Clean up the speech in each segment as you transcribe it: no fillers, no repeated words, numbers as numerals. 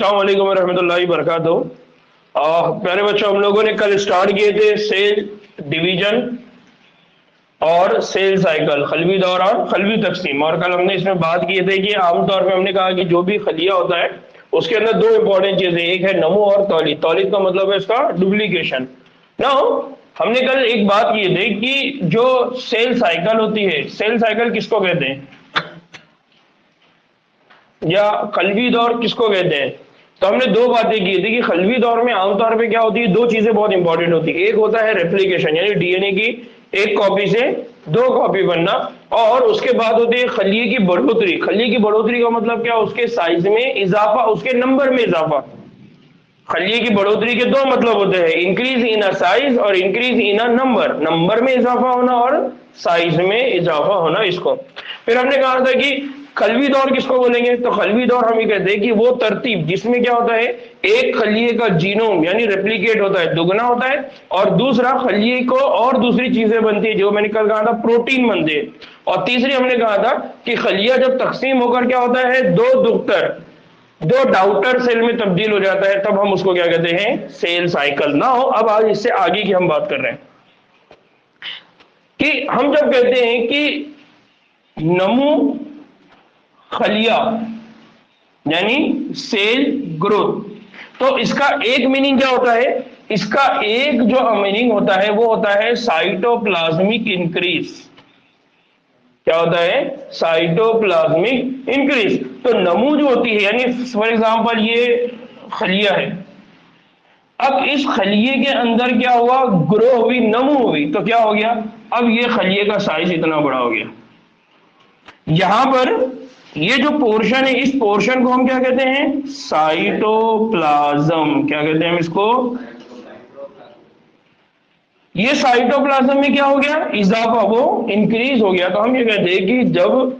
अस्सलाम वालेकुम रहमतुल्लाहि वबरकातुहू। प्यारे बच्चों, हम लोगों ने कल स्टार्ट किए थे सेल डिवीजन और सेल साइकिल, खलवी दौर और खलवी तकसीम। और कल हमने इसमें बात किए थे कि आमतौर पे हमने कहा कि जो भी खलिया होता है उसके अंदर दो इंपॉर्टेंट चीजें, एक है नमो और तौलीद। तौलीद का मतलब है इसका डुप्लीकेशन। नाउ हमने कल एक बात की थी कि जो सेल साइकिल होती है, सेल साइकिल किसको कहते हैं या खलवी दौर किसको कहते हैं? तो हमने दो बातें की थी कि खलवी दौर में आमतौर पे क्या होती है, दो चीजें बहुत इंपॉर्टेंट होती है। एक होता है रेप्लिकेशन, यानी डीएनए की एक कॉपी से दो कॉपी बनना, और उसके बाद होती है खलिए की बढ़ोतरी। खलिए की बढ़ोतरी का मतलब क्या? उसके साइज में इजाफा, उसके नंबर में इजाफा। खलिए की बढ़ोतरी के दो मतलब होते हैं, इंक्रीज इन अ साइज और increase in a number. Number में इजाफा होना और साइज में इजाफा होना, इसको। फिर हमने कहा था कि खलवी दौर किसको बोलेंगे? तो खलवी दौर हम ये कहते हैं कि वो तरतीब जिसमें क्या होता है, एक खलिए का जीनोम यानी रेप्लिकेट होता है, दुगना होता है, और दूसरा खलिए को और दूसरी चीजें बनती है, जो मैंने कल कहा था प्रोटीन बनते हैं। और तीसरी हमने कहा था कि खलिया जब तकसीम होकर क्या होता है, दो डाउटर सेल में तब्दील हो जाता है, तब हम उसको क्या कहते हैं, सेल साइकिल। ना हो अब आज इससे आगे की हम बात कर रहे हैं कि हम जब कहते हैं कि नमू खलिया यानी सेल ग्रोथ, तो इसका एक मीनिंग क्या होता है? इसका एक जो मीनिंग होता है वो होता है साइटोप्लाज्मिक इंक्रीज। क्या होता है? Cytoplasmic increase. तो नमू जो होती है, यानी फॉर एग्जांपल ये खलिया है, अब इस खलिए के अंदर क्या हुआ, ग्रो हुई, नमू हुई, तो क्या हो गया, अब ये खलिए का साइज इतना बड़ा हो गया। यहां पर ये जो पोर्शन है, इस पोर्शन को हम क्या कहते हैं, साइटोप्लाज्म। क्या कहते हैं हम इसको? ये साइटोप्लाज्म में क्या हो गया, इजाफा, वो इंक्रीज हो गया। तो हम ये कहते हैं कि जब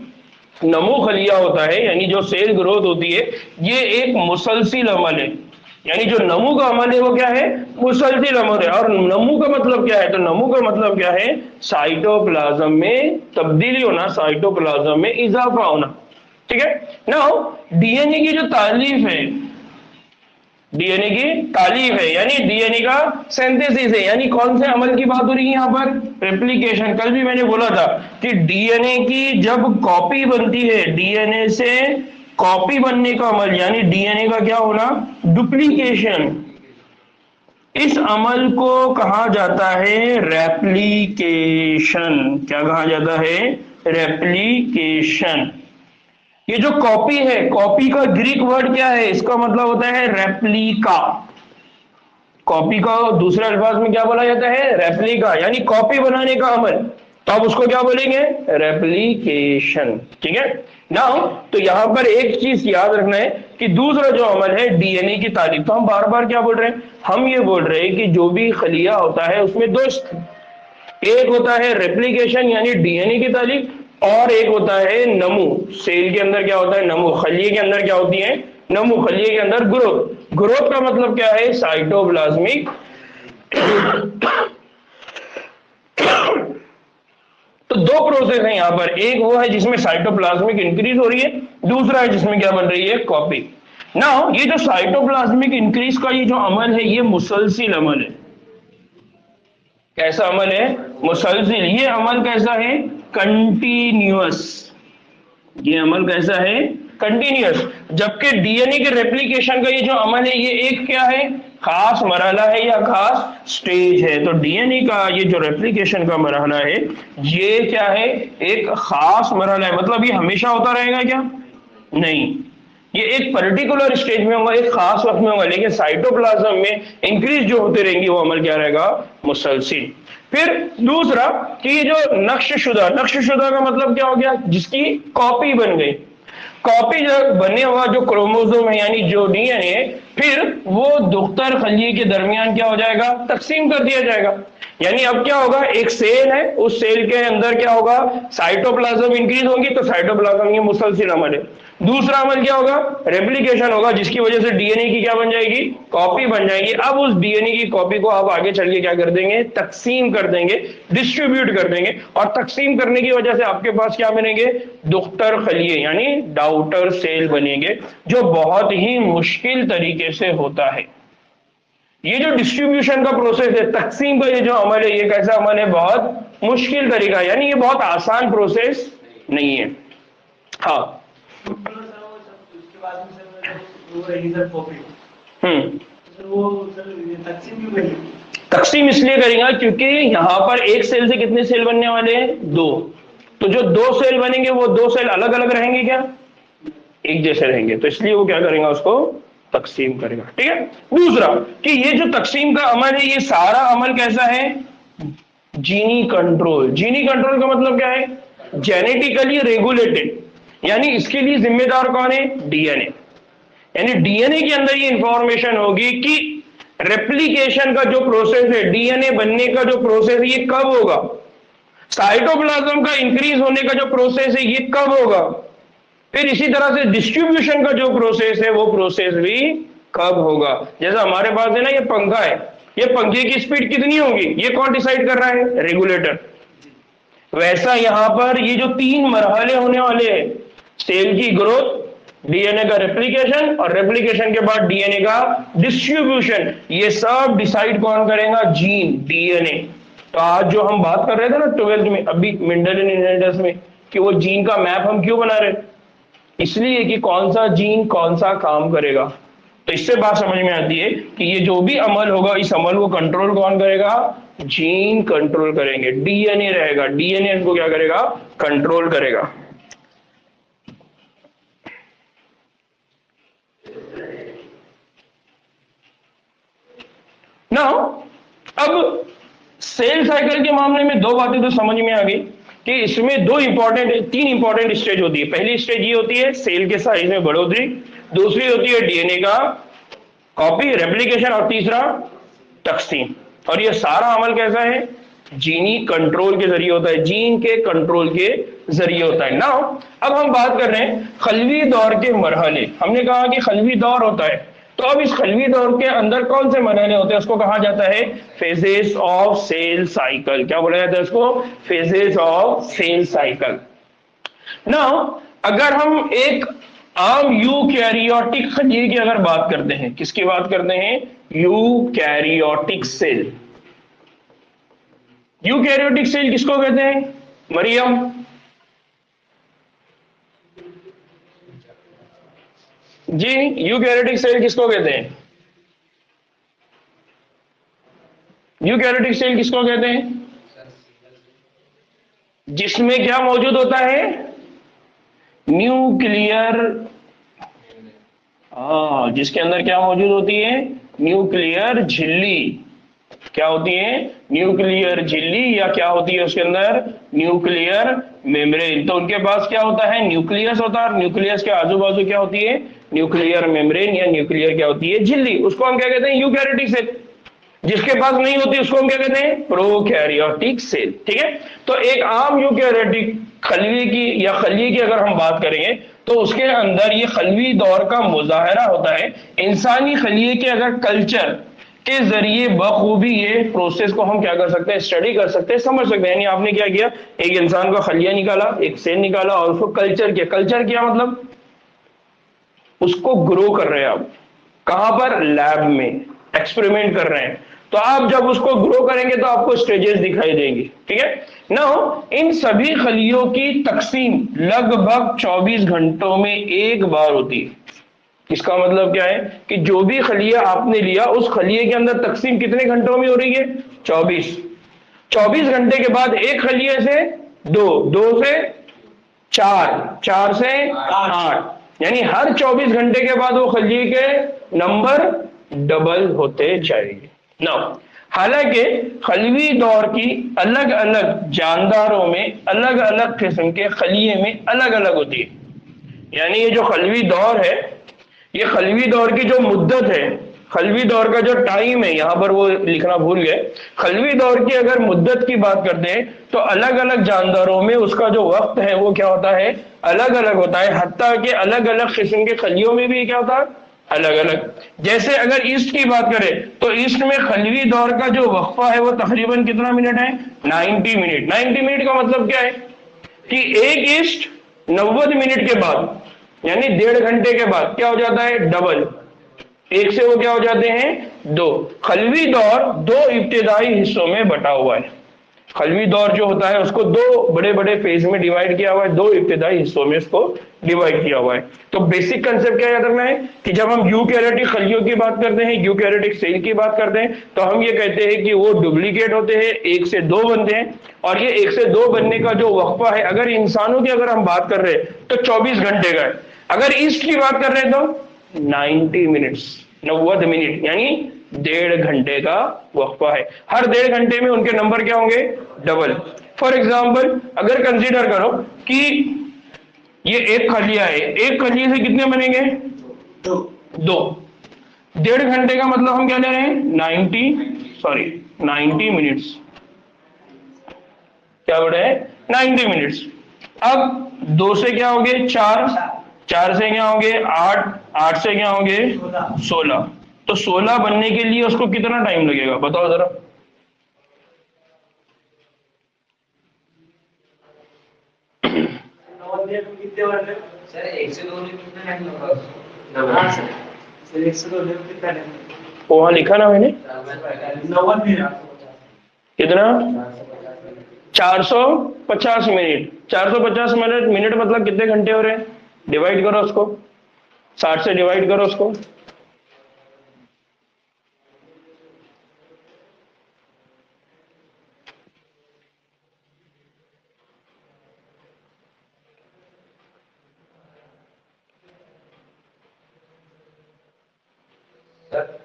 नमो खलिया होता है यानी जो सेल ग्रोथ होती है, ये एक मुसलसिल अमल है। यानी जो नमू का अमल है वो क्या है, मुसलसिल अमल है। और नमू का मतलब क्या है? तो नमू का मतलब क्या है, साइटोप्लाज्म में तब्दीली होना, साइटोप्लाज्म में इजाफा होना। ठीक है। नाउ डीएनए की जो तारीफ है, डीएनए की तालीफ है, यानी डीएनए का सिंथेसिस है, यानी कौन से अमल की बात हो रही है यहाँ पर? रेप्लिकेशन। कल भी मैंने बोला था कि डीएनए की जब कॉपी बनती है, डीएनए से कॉपी बनने का अमल, यानी डीएनए का क्या होना, डुप्लीकेशन, इस अमल को कहा जाता है रेप्लिकेशन। क्या कहा जाता है? रेप्लिकेशन। ये जो कॉपी है, कॉपी का ग्रीक वर्ड क्या है? इसका मतलब होता है रेप्लिका। कॉपी का दूसरे अल्फाज में क्या बोला जाता है? रेप्लिका, यानी कॉपी बनाने का अमल। तो आप उसको क्या बोलेंगे? रेप्लिकेशन। ठीक है। नाउ तो यहां पर एक चीज याद रखना है कि दूसरा जो अमल है डीएनए की तारीफ, तो हम बार बार क्या बोल रहे हैं, हम ये बोल रहे हैं कि जो भी खलिया होता है उसमें दो, एक होता है रेप्लिकेशन यानी डीएनए की तारीफ, और एक होता है नमू। सेल के अंदर क्या होता है? नमू। खलिए के अंदर क्या होती है? नमू। खलिए के अंदर ग्रोथ। ग्रोथ का मतलब क्या है? साइटोप्लाज्मिक। तो दो प्रोसेस है यहां पर, एक वो है जिसमें साइटोप्लाज्मिक इंक्रीज हो रही है, दूसरा है जिसमें क्या बन रही है, कॉपी। ना ये जो साइटोप्लाज्मिक इंक्रीज का ये जो अमल है, ये मुसलसिल अमल है। कैसा अमल है? मुसलसिल। ये अमल कैसा है? कंटिन्यूअस। ये अमल कैसा है? कंटिन्यूअस। जबकि डीएनए के रेप्लिकेशन का ये जो अमल है, ये एक क्या है, खास मरहला है या खास स्टेज है। तो डीएनए का ये जो रेप्लिकेशन का मरहला है, ये क्या है, एक खास मरहला है। मतलब ये हमेशा होता रहेगा क्या? नहीं, ये एक पर्टिकुलर स्टेज में होगा, एक खास वक्त में होगा। लेकिन साइटोप्लाज्म में इंक्रीज जो होते रहेंगे वो अमल क्या रहेगा? मुसलसिल। फिर दूसरा कि ये जो नक्शशुदा, नक्शशुदा का मतलब क्या हो गया? जिसकी कॉपी बन गई। कॉपी जब बने हुआ जो क्रोमोसोम है यानी जो डीएनए है, फिर वो दुख्तर खलिए के दरमियान क्या हो जाएगा? तकसीम कर दिया जाएगा। यानी अब क्या होगा, एक सेल है, उस सेल के अंदर क्या होगा, साइटोप्लाज्म इंक्रीज होगी, तो साइटोप्लाज्म ये मुसलसिल अमल है। दूसरा अमल क्या होगा? रेप्लिकेशन होगा, जिसकी वजह से डीएनए की क्या बन जाएगी? कॉपी बन जाएगी। अब उस डीएनए की कॉपी को आप आगे चल के क्या कर देंगे? तकसीम कर देंगे, डिस्ट्रीब्यूट कर देंगे, और तकसीम करने की वजह से आपके पास क्या बनेंगे? दुख्तर खलिए यानी डाउटर सेल बनेंगे, जो बहुत ही मुश्किल तरीके से होता है। ये जो डिस्ट्रीब्यूशन का प्रोसेस है, तकसीम का ये जो अमल है, ये कैसा अमल है? बहुत मुश्किल तरीका, यानी ये बहुत आसान प्रोसेस नहीं है। हाँ, तकसीम इसलिए करेंगे क्योंकि यहां पर एक सेल से कितने सेल बनने वाले हैं? दो। तो जो दो सेल बनेंगे वो दो सेल अलग अलग रहेंगे क्या? एक जैसे रहेंगे, तो इसलिए वो क्या करेगा? उसको तकसीम करेगा। ठीक है। दूसरा कि ये जो तकसीम का अमल है, ये सारा अमल कैसा है? जीनी कंट्रोल। जीनी कंट्रोल का मतलब क्या है? जेनेटिकली रेगुलेटेड, यानी इसके लिए जिम्मेदार कौन है? डीएनए। यानी डीएनए के अंदर ये इंफॉर्मेशन होगी कि रेप्लिकेशन का जो प्रोसेस है, डीएनए बनने का जो प्रोसेस है, ये कब होगा? साइटोप्लाज्म का इंक्रीज होने का जो प्रोसेस है, ये कब होगा? फिर इसी तरह से डिस्ट्रीब्यूशन का जो प्रोसेस है, वो प्रोसेस भी कब होगा? जैसा हमारे पास है ना, ये पंखा है, ये पंखे की स्पीड कितनी होगी, ये कौन डिसाइड कर रहा है? रेगुलेटर। वैसा यहां पर ये जो तीन मरहले होने वाले हैं, सेल की ग्रोथ, डीएनए का रेप्लिकेशन, और रेप्लिकेशन के बाद डीएनए का डिस्ट्रीब्यूशन, ये सब डिसाइड कौन करेगा? Gene, DNA. तो आज जो हम बात कर रहे थे ना 12th में, अभी मेंडेलियन इनहेरिटेंस में, कि वो जीन का मैप हम क्यों बना रहे? इसलिए कि कौन सा जीन कौन सा काम करेगा। तो इससे बात समझ में आती है कि ये जो भी अमल होगा, इस अमल को कंट्रोल कौन करेगा? जीन कंट्रोल करेंगे। डीएनए रहेगा, डीएनए इनको क्या करेगा? कंट्रोल करेगा। ना अब सेल साइकिल के मामले में दो बातें तो समझ में आ गई कि इसमें तीन इंपॉर्टेंट स्टेज होती है। पहली स्टेज ये होती है सेल के साइज में बढ़ोतरी, दूसरी होती है डीएनए का कॉपी, रेप्लिकेशन, और तीसरा तकसीम। और ये सारा अमल कैसा है? जीनी कंट्रोल के जरिए होता है, जीन के कंट्रोल के जरिए होता है। नाउ अब हम बात कर रहे हैं खलवी दौर के मरहले। हमने कहा कि खलवी दौर होता है, तो अब इस खलवी दौर के अंदर कौन से मरहले होते हैं? उसको कहा जाता है फेजेस ऑफ सेल साइकिल। क्या बोला जाता है उसको? Phases of cell cycle. Now अगर हम एक आम यूकैरियोटिक खलीए की अगर बात करते हैं, किसकी बात करते हैं? Eukaryotic cell. यूकैरियोटिक सेल किसको कहते हैं मरियम? जी, यूकैरियोटिक सेल किसको कहते हैं? यूकैरियोटिक सेल किसको कहते हैं? जिसमें क्या मौजूद होता है? न्यूक्लियर। जिसके अंदर क्या मौजूद होती है? न्यूक्लियर झिल्ली। क्या होती है? न्यूक्लियर झिल्ली, या क्या होती है उसके अंदर? Nuclear membrane. तो उनके पास क्या होता है? न्यूक्लियस होता है, और न्यूक्लियस के आजू बाजू क्या होती है? न्यूक्लियर मेम्ब्रेन, या न्यूक्लियर क्या होती है? झिल्ली। उसको हम क्या कहते हैं? Eukaryotic cell. जिसके पास नहीं होती उसको हम क्या कहते हैं? Prokaryotic cell. ठीक है। तो एक आम यूकैरियोटिक खलवी की या खलिए की अगर हम बात करेंगे, तो उसके अंदर ये खलवी दौर का मुजाहरा होता है। इंसानी खलिए के अगर कल्चर के जरिए बखूबी ये प्रोसेस को हम क्या कर सकते हैं? स्टडी कर सकते हैं, समझ सकते हैं। यानी आपने क्या किया? एक इंसान का खलिया निकाला, एक सेल निकाला, और उसको कल्चर किया। कल्चर किया मतलब उसको ग्रो कर रहे हैं आप। कहां पर? लैब में एक्सपेरिमेंट कर रहे हैं। तो आप जब उसको ग्रो करेंगे तो आपको स्टेजेस दिखाई देंगी। ठीक है। नाउ इन सभी खलियों की तकसीम लगभग 24 घंटों में एक बार होती है। इसका मतलब क्या है कि जो भी खलिया आपने लिया, उस खलिए के अंदर तकसीम कितने घंटों में हो रही है? 24। 24 घंटे के बाद एक खलिए से दो, दो से चार, चार से 8, यानी हर 24 घंटे के बाद वो खलिए के नंबर डबल होते जाएंगे। नाउ हालांकि खलवी दौर की अलग अलग जानदारों में अलग अलग किस्म के खलिए में अलग अलग होती है। यानी ये जो खलवी दौर है, ये खलवी दौर की जो मुद्दत है, खलवी दौर का जो टाइम है, यहां पर वो लिखना भूल गए। खलवी दौर की अगर मुद्दत की बात करते हैं तो अलग अलग जानदारों में उसका जो वक्त है वो क्या होता है, अलग अलग होता है। हत्ता के अलग अलग किस्म के खलियों में भी क्या होता है, अलग अलग। जैसे अगर ईस्ट की बात करें तो ईस्ट में खलवी दौर का जो वक्फा है वो तकरीबन कितना मिनट है, 90 मिनट। 90 मिनट का मतलब क्या है कि एक ईस्ट 90 मिनट के बाद यानी 1.5 घंटे के बाद क्या हो जाता है, डबल। एक से वो क्या हो जाते हैं, दो। खलवी दौर दो इब्तिदाई हिस्सों में बटा हुआ है। खलवी दौर जो होता है उसको दो बड़े बड़े फेज में डिवाइड किया हुआ है, दो इब्तिदाई हिस्सों में इसको डिवाइड किया हुआ है। तो बेसिक कंसेप्ट क्या याद रखना है कि जब हम यूकैरियोटिक खलियों की बात करते हैं, यूकैरियोटिक सेल की बात करते हैं, तो हम ये कहते हैं कि वो डुप्लीकेट होते हैं, एक से दो बनते हैं। और ये एक से दो बनने का जो वक्फा है, अगर इंसानों की अगर हम बात कर रहे हैं तो 24 घंटे का है। अगर ईस्ट की बात कर रहे हैं तो 90 मिनट्स, 90 मिनट यानी 1.5 घंटे का वक्फा है। हर 1.5 घंटे में उनके नंबर क्या होंगे, डबल। फॉर एग्जाम्पल अगर कंसीडर करो कि ये एक खलिया है, एक खलिए से कितने बनेंगे, दो। 1.5 घंटे का मतलब हम क्या ले रहे हैं, 90 मिनट्स। क्या बोल रहे हैं, 90 मिनट्स। अब दो से क्या होंगे, चार, चार से क्या होंगे, आठ, आठ से क्या होंगे, 16। तो 16 बनने के लिए उसको कितना टाइम लगेगा बताओ जरा। सर एक से दो में कितना टाइम होगा, वहां लिखा ना मैंने, 90 मिनट। कितना, 450 मिनट। 450 मिनट मतलब कितने घंटे हो रहे हैं, डिवाइड करो उसको, 60 से डिवाइड करो उसको। सर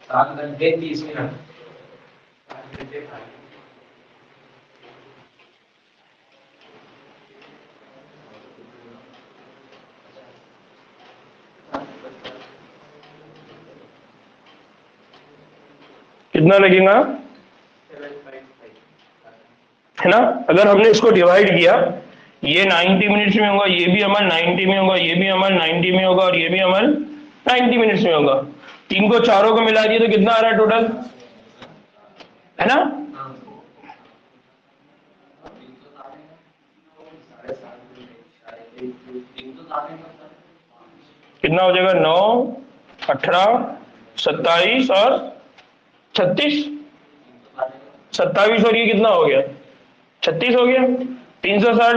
7 घंटे 30 मिनट। 7 घंटे कितना लगेगा, है ना। अगर हमने इसको डिवाइड किया, ये 90 मिनट्स में होगा, ये भी अमल 90 में होगा, ये भी अमल 90 में होगा, और ये भी अमल 90 मिनट्स में होगा। तीन को चारों को मिला दिए तो कितना आ रहा है टोटल, है ना। कितना हो जाएगा, 9, 18, 27 और 36। 27 और ये कितना हो गया, 36 हो गया, 360।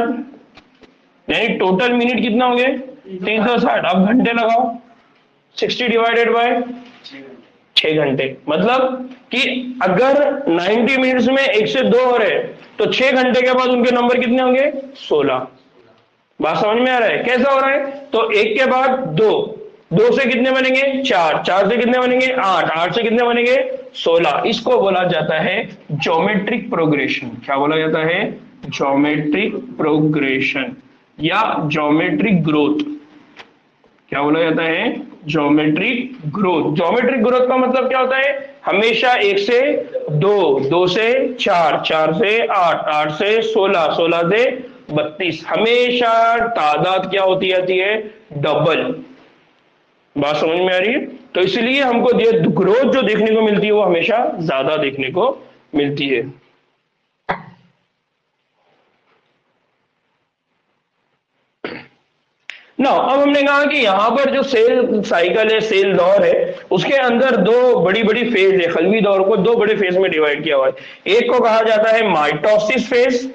यानी टोटल मिनट कितना हो गए, 360। अब घंटे लगाओ, 60 डिवाइडेड बाय 6 घंटे। मतलब कि अगर 90 मिनट्स में एक से दो हो रहे तो 6 घंटे के बाद उनके नंबर कितने होंगे, 16। बात समझ में आ रहा है कैसा हो रहा है। तो एक के बाद दो, दो से कितने बनेंगे, चार, चार से कितने बनेंगे, आठ, आठ से कितने बनेंगे, 16। इसको बोला जाता है ज्योमेट्रिक प्रोग्रेशन। क्या बोला जाता है, ज्योमेट्रिक प्रोग्रेशन या ज्योमेट्रिक ग्रोथ। क्या बोला जाता है, ज्योमेट्रिक ग्रोथ। ज्योमेट्रिक ग्रोथ का मतलब क्या होता है, हमेशा एक से दो, दो से चार, चार से आठ, आठ से 16, 16 से 32। हमेशा तादाद क्या होती जाती है, डबल। बात समझ में आ रही है। तो इसलिए हमको ये ग्रोथ जो देखने को मिलती है वो हमेशा ज्यादा देखने को मिलती है। ना अब हमने कहा कि यहां पर जो सेल साइकिल है, सेल दौर है, उसके अंदर दो बड़ी बड़ी फेज है। खलवी दौर को दो बड़े फेज में डिवाइड किया हुआ है। एक को कहा जाता है माइटोसिस फेज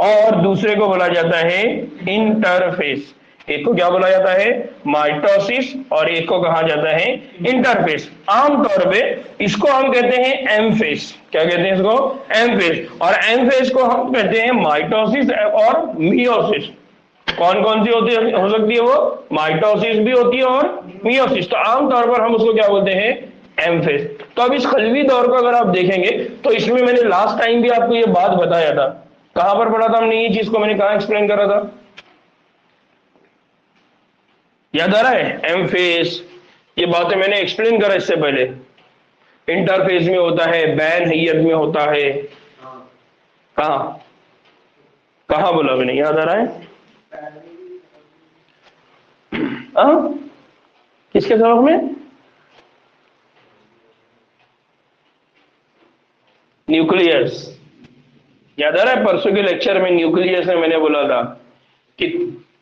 और दूसरे को बोला जाता है इंटरफेस। एक को क्या बोला जाता है, माइटोसिस, और एक को कहा जाता है इंटरफेस। आमतौर पे इसको हम कहते हैं एम फेस। क्या कहते हैं इसको, एम फेस। और एम फेस को हम कहते हैं माइटोसिस और मियोसिस। कौन कौन सी होती है, हो सकती है वो, माइटोसिस भी होती है और मियोसिस। तो आमतौर पर हम उसको क्या बोलते हैं, एम फेस। तो अब इस खलवी दौर को अगर आप देखेंगे तो इसमें मैंने लास्ट टाइम भी आपको ये बात बताया था। कहां पर पढ़ा था हमने ये चीज को, मैंने कहां एक्सप्लेन करा था, याद आ रहा है, एम फेस, ये बातें मैंने एक्सप्लेन करा इससे पहले। इंटरफेस में होता है, बैन हैयत में होता है। कहा कहा बोला मैंने, याद आ रहा है? किसके सबक में? न्यूक्लियस। याद आ रहा है? परसों के लेक्चर में न्यूक्लियस में मैंने बोला था कि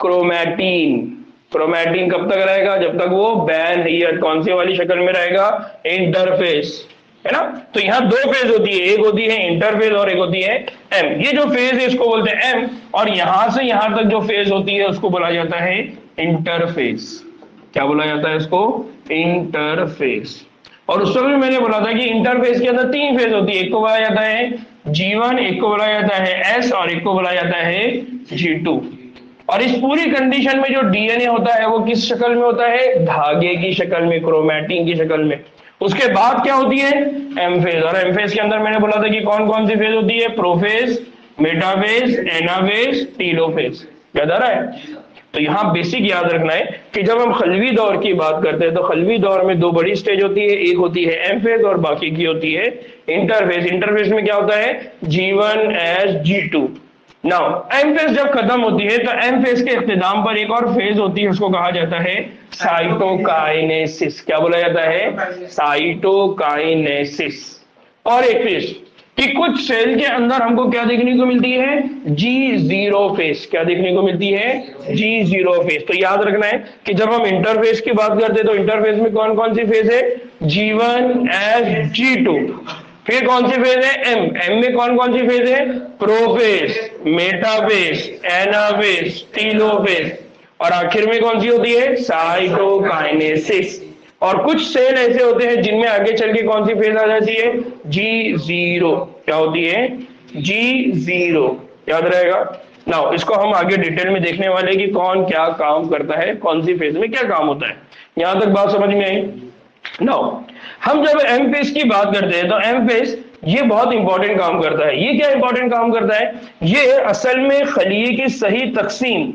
क्रोमैटिन, क्रोमैटिन कब तक रहेगा? जब तक वो बैन हैयत कौन सी वाली शक्ल में रहेगा? इंटरफेस, है ना? तो यहाँ दो फेज होती है, एक होती है इंटरफेज और एक होती है एम। ये जो फेज है इसको बोलते हैं एम, और यहां से यहां तक जो फेज होती है उसको बोला जाता है इंटरफेस। क्या बोला जाता है इसको? इंटरफेस। और उस समय मैंने बोला था कि इंटरफेस के अंदर तीन फेज होती है, एक को बोला जाता है G1, एक को बोला जाता है S और एक को बोला जाता है G2। और इस पूरी कंडीशन में जो डीएनए होता है वो किस शक्ल में होता है? धागे की शक्ल में, क्रोमैटिन की शक्ल में। उसके बाद क्या होती है? M phase. और एम फेज के अंदर मैंने बोला था कि कौन कौन सी फेज होती है? Prophase, metaphase, anaphase, telophase. याद आ रहा है? तो यहाँ बेसिक याद रखना है कि जब हम खलवी दौर की बात करते हैं तो खलवी दौर में दो बड़ी स्टेज होती है, एक होती है एम फेज और बाकी की होती है इंटरफेज। इंटरफेज में क्या होता है? G1, S, G2। Now M phase जब खत्म होती है तो एम फेज के इख्तिताम पर एक और फेज होती है, उसको कहा जाता है साइटोकाइनेसिस। क्या बोला जाता है? साइटोकाइनेसिस। और एक फेज कि कुछ सेल के अंदर हमको क्या देखने को मिलती है? G0 phase. क्या देखने को मिलती है? G0 phase. तो याद रखना है कि जब हम इंटरफेस की बात करते हैं तो इंटरफेस में कौन कौन सी फेज है? G1, S, G2। फिर कौन सी फेज है? एम। एम में कौन कौन सी फेज है? Prophase, metaphase, anaphase, telophase. और आखिर में कौन सी होती है? साइटोकाइनेसिस। और कुछ सेल ऐसे होते हैं जिनमें आगे चल के कौन सी फेज आ जाती है? G0। क्या होती है? G0। याद रहेगा? नाउ इसको हम आगे डिटेल में देखने वाले कि कौन क्या काम करता है, कौन सी फेज में क्या काम होता है। यहां तक बात समझ में आई? नाउ हम जब एम फेज की बात करते हैं तो एम फेज ये बहुत इंपॉर्टेंट काम करता है। ये क्या इंपॉर्टेंट काम करता है? ये असल में खलिए की सही तकसीम।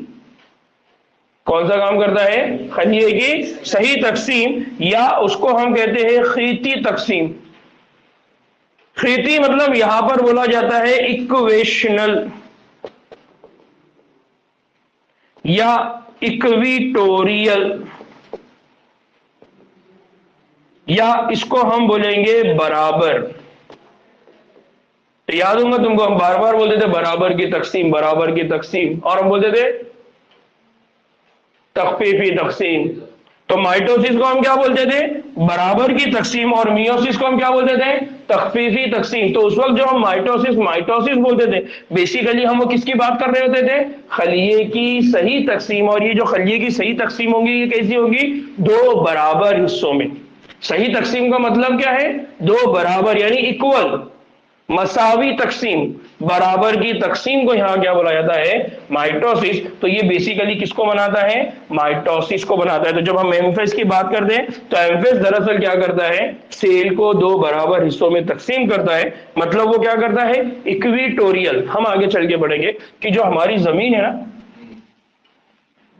कौन सा काम करता है? खलिए की सही तकसीम, या उसको हम कहते हैं खीती तकसीम। खीती मतलब यहां पर बोला जाता है इक्वेशनल या इक्विटोरियल, या इसको हम बोलेंगे बराबर। तो याद होगा तुमको, हम बार बार बोलते थे बराबर की तकसीम, बराबर की तकसीम, और हम बोलते थे तख्फीफी तकसीम। तो माइटोसिस को हम क्या बोलते थे? बराबर की तकसीम। और मियोसिस को हम क्या बोलते थे? तख्फीफी तकसीम। तो उस वक्त जो हम माइटोसिस माइटोसिस बोलते थे, बेसिकली हम वो किसकी बात कर रहे होते थे? खलिए की सही तकसीम। और ये जो खलिए की सही तकसीम होगी ये कैसी होगी? दो बराबर हिस्सों में। सही तकसीम का मतलब क्या है? दो बराबर, यानी इक्वल, मसावी तकसीम। बराबर की तकसीम को यहां क्या बोला जाता है? माइटोसिस। तो ये बेसिकली किसको बनाता है? माइटोसिस को बनाता है। तो जब हम एमफेस की बात करते हैं तो एमफेस दरअसल क्या करता है? सेल को दो बराबर हिस्सों में तकसीम करता है। मतलब वो क्या करता है? इक्विटोरियल। हम आगे चल के बढ़ेंगे कि जो हमारी जमीन है ना,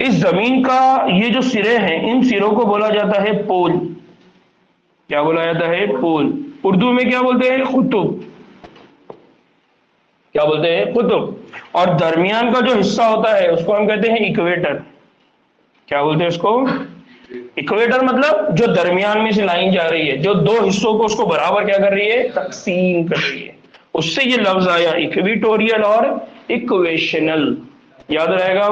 इस जमीन का ये जो सिरे हैं, इन सिरों को बोला जाता है पोल। क्या बोला जाता है? पोल। उर्दू में क्या बोलते हैं? कुतुब। क्या बोलते हैं? कुतुब। और दरमियान का जो हिस्सा होता है उसको हम कहते हैं इक्वेटर। क्या बोलते हैं उसको? इक्वेटर। मतलब जो दरमियान में से लाइन जा रही है, जो दो हिस्सों को उसको बराबर क्या कर रही है? तकसीम कर रही है। उससे ये लफ्ज आया इक्विटोरियल और इक्वेशनल। याद रहेगा?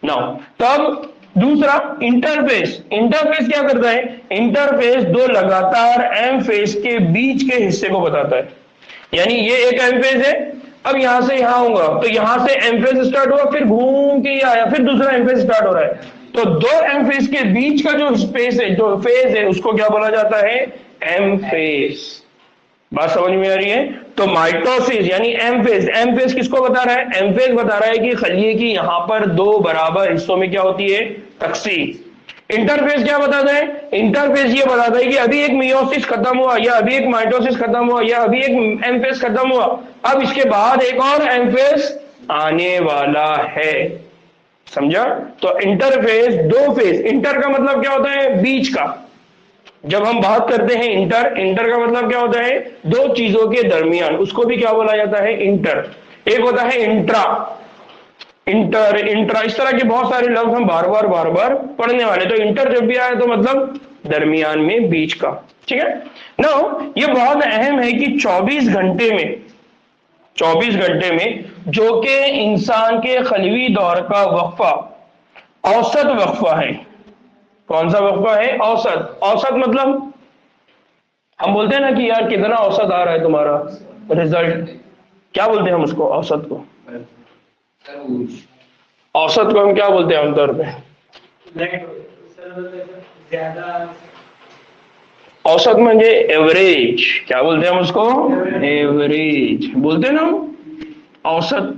नाउ तब दूसरा इंटरफेस। इंटरफेस क्या करता है? इंटरफेस दो लगातार एम फेस के बीच के हिस्से को बताता है। यानी ये एक एम फेस है, अब यहां से यहां आऊंगा तो यहां से एम फेस स्टार्ट हुआ, फिर घूम के ये आया, फिर दूसरा एम फेस स्टार्ट हो रहा है। तो दो एम फेस के बीच का जो स्पेस है, जो फेज है, उसको क्या बोला जाता है? M phase. बात समझ में आ रही है? तो माइटोसिस यानी एम फेज। एम फेज किसको बता रहा है? एम फेज बता रहा है कि खलिए की यहां पर दो बराबर हिस्सों में क्या होती है? तकसीम। इंटरफेस क्या बताता है? इंटरफेस ये बताता है कि अभी एक मियोसिस खत्म हुआ, या अभी एक माइटोसिस खत्म हुआ, या अभी एक एम फेज खत्म हुआ, अब इसके बाद एक और एम फेज आने वाला है। समझा? तो इंटरफेस दो फेज। इंटर का मतलब क्या होता है? बीच का। जब हम बात करते हैं इंटर, इंटर का मतलब क्या होता है? दो चीजों के दरमियान, उसको भी क्या बोला जाता है? इंटर। एक होता है इंट्रा, इंटर, इंट्रा, इस तरह के बहुत सारे लफ्ज हम बार बार पढ़ने वाले। तो इंटर जब भी आए तो मतलब दरमियान में, बीच का। ठीक है ना? ये बहुत अहम है कि 24 घंटे में, 24 घंटे में जो कि इंसान के खलवी दौर का वक्फा, औसत वक्फा है। कौन सा वक्फा है? औसत। औसत मतलब हम बोलते हैं ना कि यार कितना औसत आ रहा है तुम्हारा रिजल्ट, क्या बोलते हैं हम उसको? औसत को, औसत को हम क्या बोलते हैं आमतौर पे? औसत म्हणजे एवरेज। क्या बोलते हैं हम उसको? एवरेज बोलते हैं ना हम, औसत,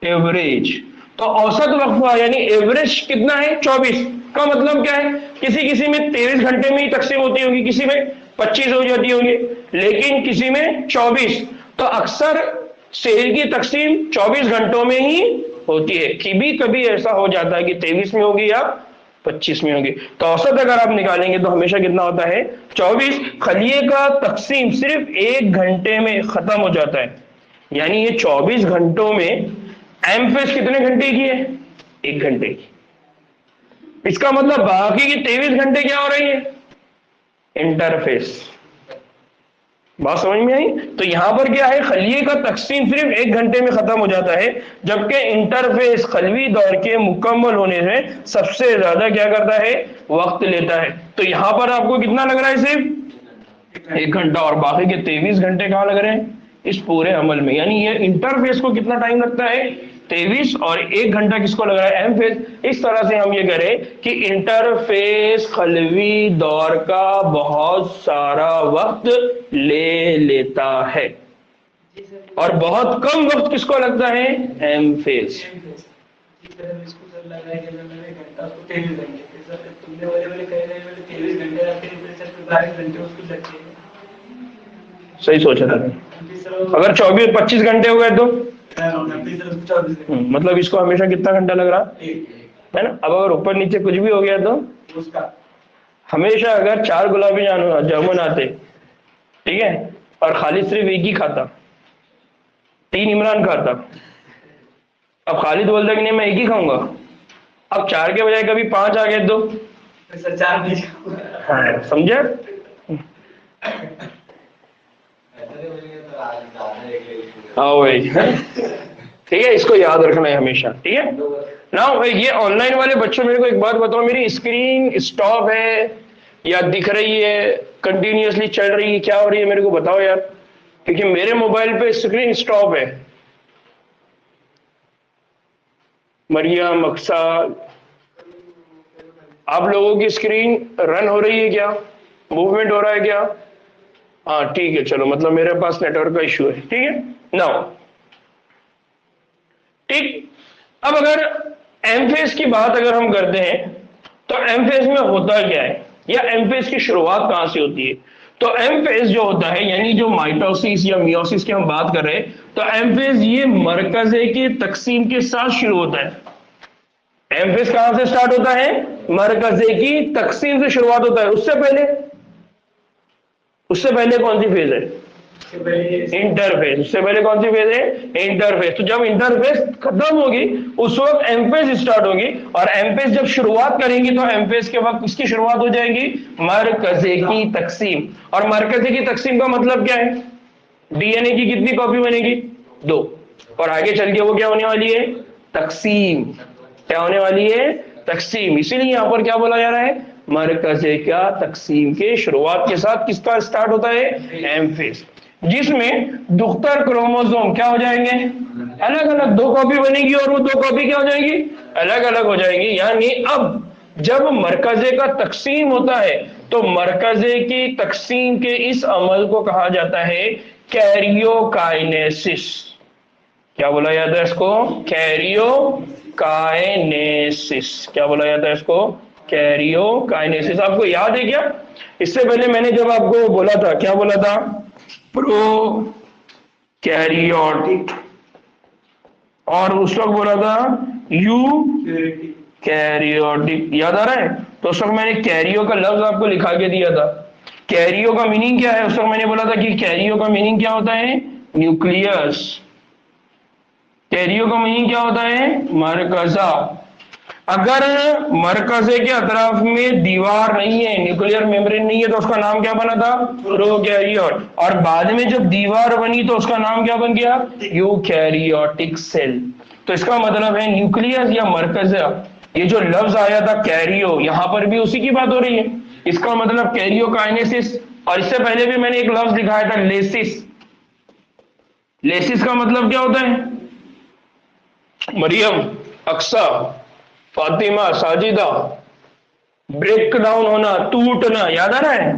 एवरेज। तो औसत वक्फा यानी एवरेज कितना है? 24 का मतलब क्या है? किसी किसी में 23 घंटे में ही तकसीम होती होगी, किसी में 25 हो जाती होगी, लेकिन किसी में 24। तो अक्सर सेल की तकसीम 24 घंटों में ही होती है। कभी ऐसा हो जाता है कि 23 में होगी या 25 में होगी। तो औसत अगर आप निकालेंगे तो हमेशा कितना होता है? 24। खलिए का तकसीम सिर्फ 1 घंटे में खत्म हो जाता है, यानी ये 24 घंटों में एम फेज कितने घंटे की है? 1 घंटे की। इसका मतलब बाकी की 23 घंटे क्या हो रही है? इंटरफेस। बात समझ में आई? तो यहां पर क्या है? खलिए का तकसीम सिर्फ 1 घंटे में खत्म हो जाता है, जबकि इंटरफेस खलवी दौर के मुकम्मल होने में सबसे ज्यादा क्या करता है? वक्त लेता है। तो यहां पर आपको कितना लग रहा है? सिर्फ 1 घंटा, और बाकी के 23 घंटे कहां लग रहे हैं? इस पूरे अमल में। यानी ये इंटरफेस को कितना टाइम लगता है? 23, और 1 घंटा किसको लग रहा है? M phase. इस तरह से हम ये करें कि इंटरफेस खलवी दौर का बहुत सारा वक्त ले लेता है, और बहुत कम वक्त किसको लगता है? M phase. सही सोचा था। अगर 24-25 घंटे हो गए तो मतलब इसको हमेशा कितना घंटा लग रहा है ना? अब अगर ऊपर नीचे कुछ भी हो गया तो हमेशा अगर 4 गुलाबी जामुन आते, ठीक है, और खालिद सिर्फ एक ही खाता, 3 इमरान खाता, अब खालिद बोलता कि नहीं मैं एक ही खाऊंगा, अब 4 के बजाय कभी 5 आ गए तो 4 भी। हाँ, समझे? हाँ भाई, ठीक है, इसको याद रखना है हमेशा। ठीक है ना भाई? ये ऑनलाइन वाले बच्चों, मेरे को एक बात बताओ, मेरी स्क्रीन स्टॉप है या दिख रही है, कंटिन्यूअसली चल रही है, क्या हो रही है मेरे को बताओ यार, क्योंकि मेरे मोबाइल पे स्क्रीन स्टॉप है। मरियम, अक्सा, आप लोगों की स्क्रीन रन हो रही है क्या? मूवमेंट हो रहा है क्या? हाँ ठीक है, चलो, मतलब मेरे पास नेटवर्क का इश्यू है। ठीक है नाउ, ठीक। अब अगर एम फेज की बात अगर हम करते हैं तो एम फेज में होता क्या है, या एम फेज की शुरुआत कहां से होती है? तो एम फेज जो होता है, यानी जो माइटोसिस या मियोसिस की हम बात कर रहे हैं, तो एम फेज ये मरकजे की तकसीम के साथ शुरू होता है। एम फेज कहां से स्टार्ट होता है? मरकजे की तकसीम से शुरुआत होता है। उससे पहले कौन सी फेज है? इंटरफेस। उससे पहले कौन सी फेज है? इंटरफेस। तो जब इंटरफेस खत्म होगी उस वक्त एमफेज स्टार्ट होगी, और एमफेज जब शुरुआत करेंगी तो एमफेज के वक्त किसकी शुरुआत हो जाएगी? मरकजे की तकसीम। और मरकजे की तकसीम का मतलब क्या है? डीएनए की कितनी कॉपी बनेगी? 2। और आगे चल के वो क्या होने वाली है? तकसीम। क्या होने वाली है? तकसीम। इसीलिए यहां पर क्या बोला जा रहा है? मरकजे का तकसीम के शुरुआत के साथ किसका स्टार्ट होता है? एम फेज, जिसमें दुख्तर क्रोमोसोम क्या हो जाएंगे? अलग अलग। 2 कॉपी बनेगी और वो 2 कॉपी क्या हो जाएगी? अलग अलग हो जाएगी। यानी अब जब मरकजे का तकसीम होता है तो मरकजे की तकसीम के इस अमल को कहा जाता है कैरियोकाइनेसिस। क्या बोला जाता है इसको? कैरियोकाइनेसिस। क्या बोला जाता है इसको? कैरियोकाइनेसिस। आपको याद है क्या? इससे पहले मैंने जब आपको बोला था, क्या बोला था? प्रो कैरियोटिक, और उस वक्त बोला था यू कैरियोटिक, याद आ रहा है? तो उस वक्त मैंने कैरियो का लफ्ज आपको लिखा के दिया था। कैरियो का मीनिंग क्या है? उस वक्त मैंने बोला था कि कैरियो का मीनिंग क्या होता है? न्यूक्लियस। कैरियो का मीनिंग क्या होता है? मरकजा। अगर मरकजे के अतराफ में दीवार नहीं है, न्यूक्लियर मेम्ब्रेन नहीं है, तो उसका नाम क्या बना था? प्रोकैरियोट। और बाद में जब दीवार बनी तो उसका नाम क्या बन गया? Eukaryotic cell. तो इसका मतलब है न्यूक्लियस या मरकजा। ये जो लफ्ज आया था कैरियो, यहां पर भी उसी की बात हो रही है। इसका मतलब कैरियोकाइनेसिस। और इससे पहले भी मैंने एक लफ्ज दिखाया था, लेसिस। लेसिस का मतलब क्या होता है? मरियम, अक्सा, फातिमा, साजिदा। ब्रेक डाउन होना, टूटना, याद आ रहा है?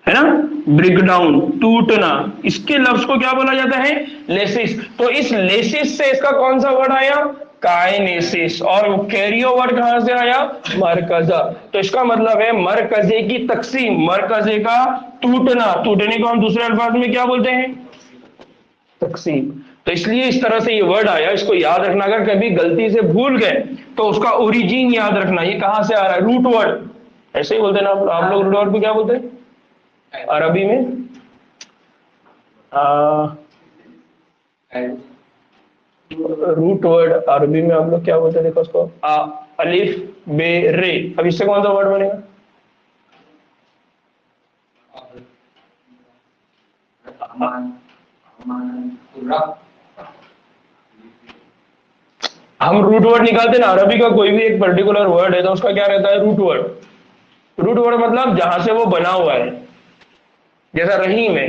है ना? ब्रेक डाउन, टूटना, इसके लफ्ज को क्या बोला जाता है? लेसिस। तो इस लेसिस से इसका कौन सा वर्ड आया? काइनेसिस। और कैरियो वर्ड कहां से आया? मरकजा। तो इसका मतलब है मरकजे की तकसीम, मरकजे का टूटना। टूटने को हम दूसरे अल्फाज में क्या बोलते हैं? तकसीम। तो इसलिए इस तरह से ये वर्ड आया, इसको याद रखना। अगर कभी गलती से भूल गए तो उसका ओरिजिन याद रखना, ये कहां से आ रहा है? Root word. ऐसे ही बोलते हैं ना आप लोग? रूट वर्ड को क्या बोलते हैं अरबी में? रूट वर्ड अरबी में आप लोग क्या बोलते हैं? देखो उसको, अलिफ बे रे। अब इससे कौन सा वर्ड बनेगा? हम रूट वर्ड निकालते ना, अरबी का कोई भी एक पर्टिकुलर वर्ड है तो उसका क्या रहता है? Root word. रूट वर्ड मतलब जहां से वो बना हुआ है। जैसा रहीम है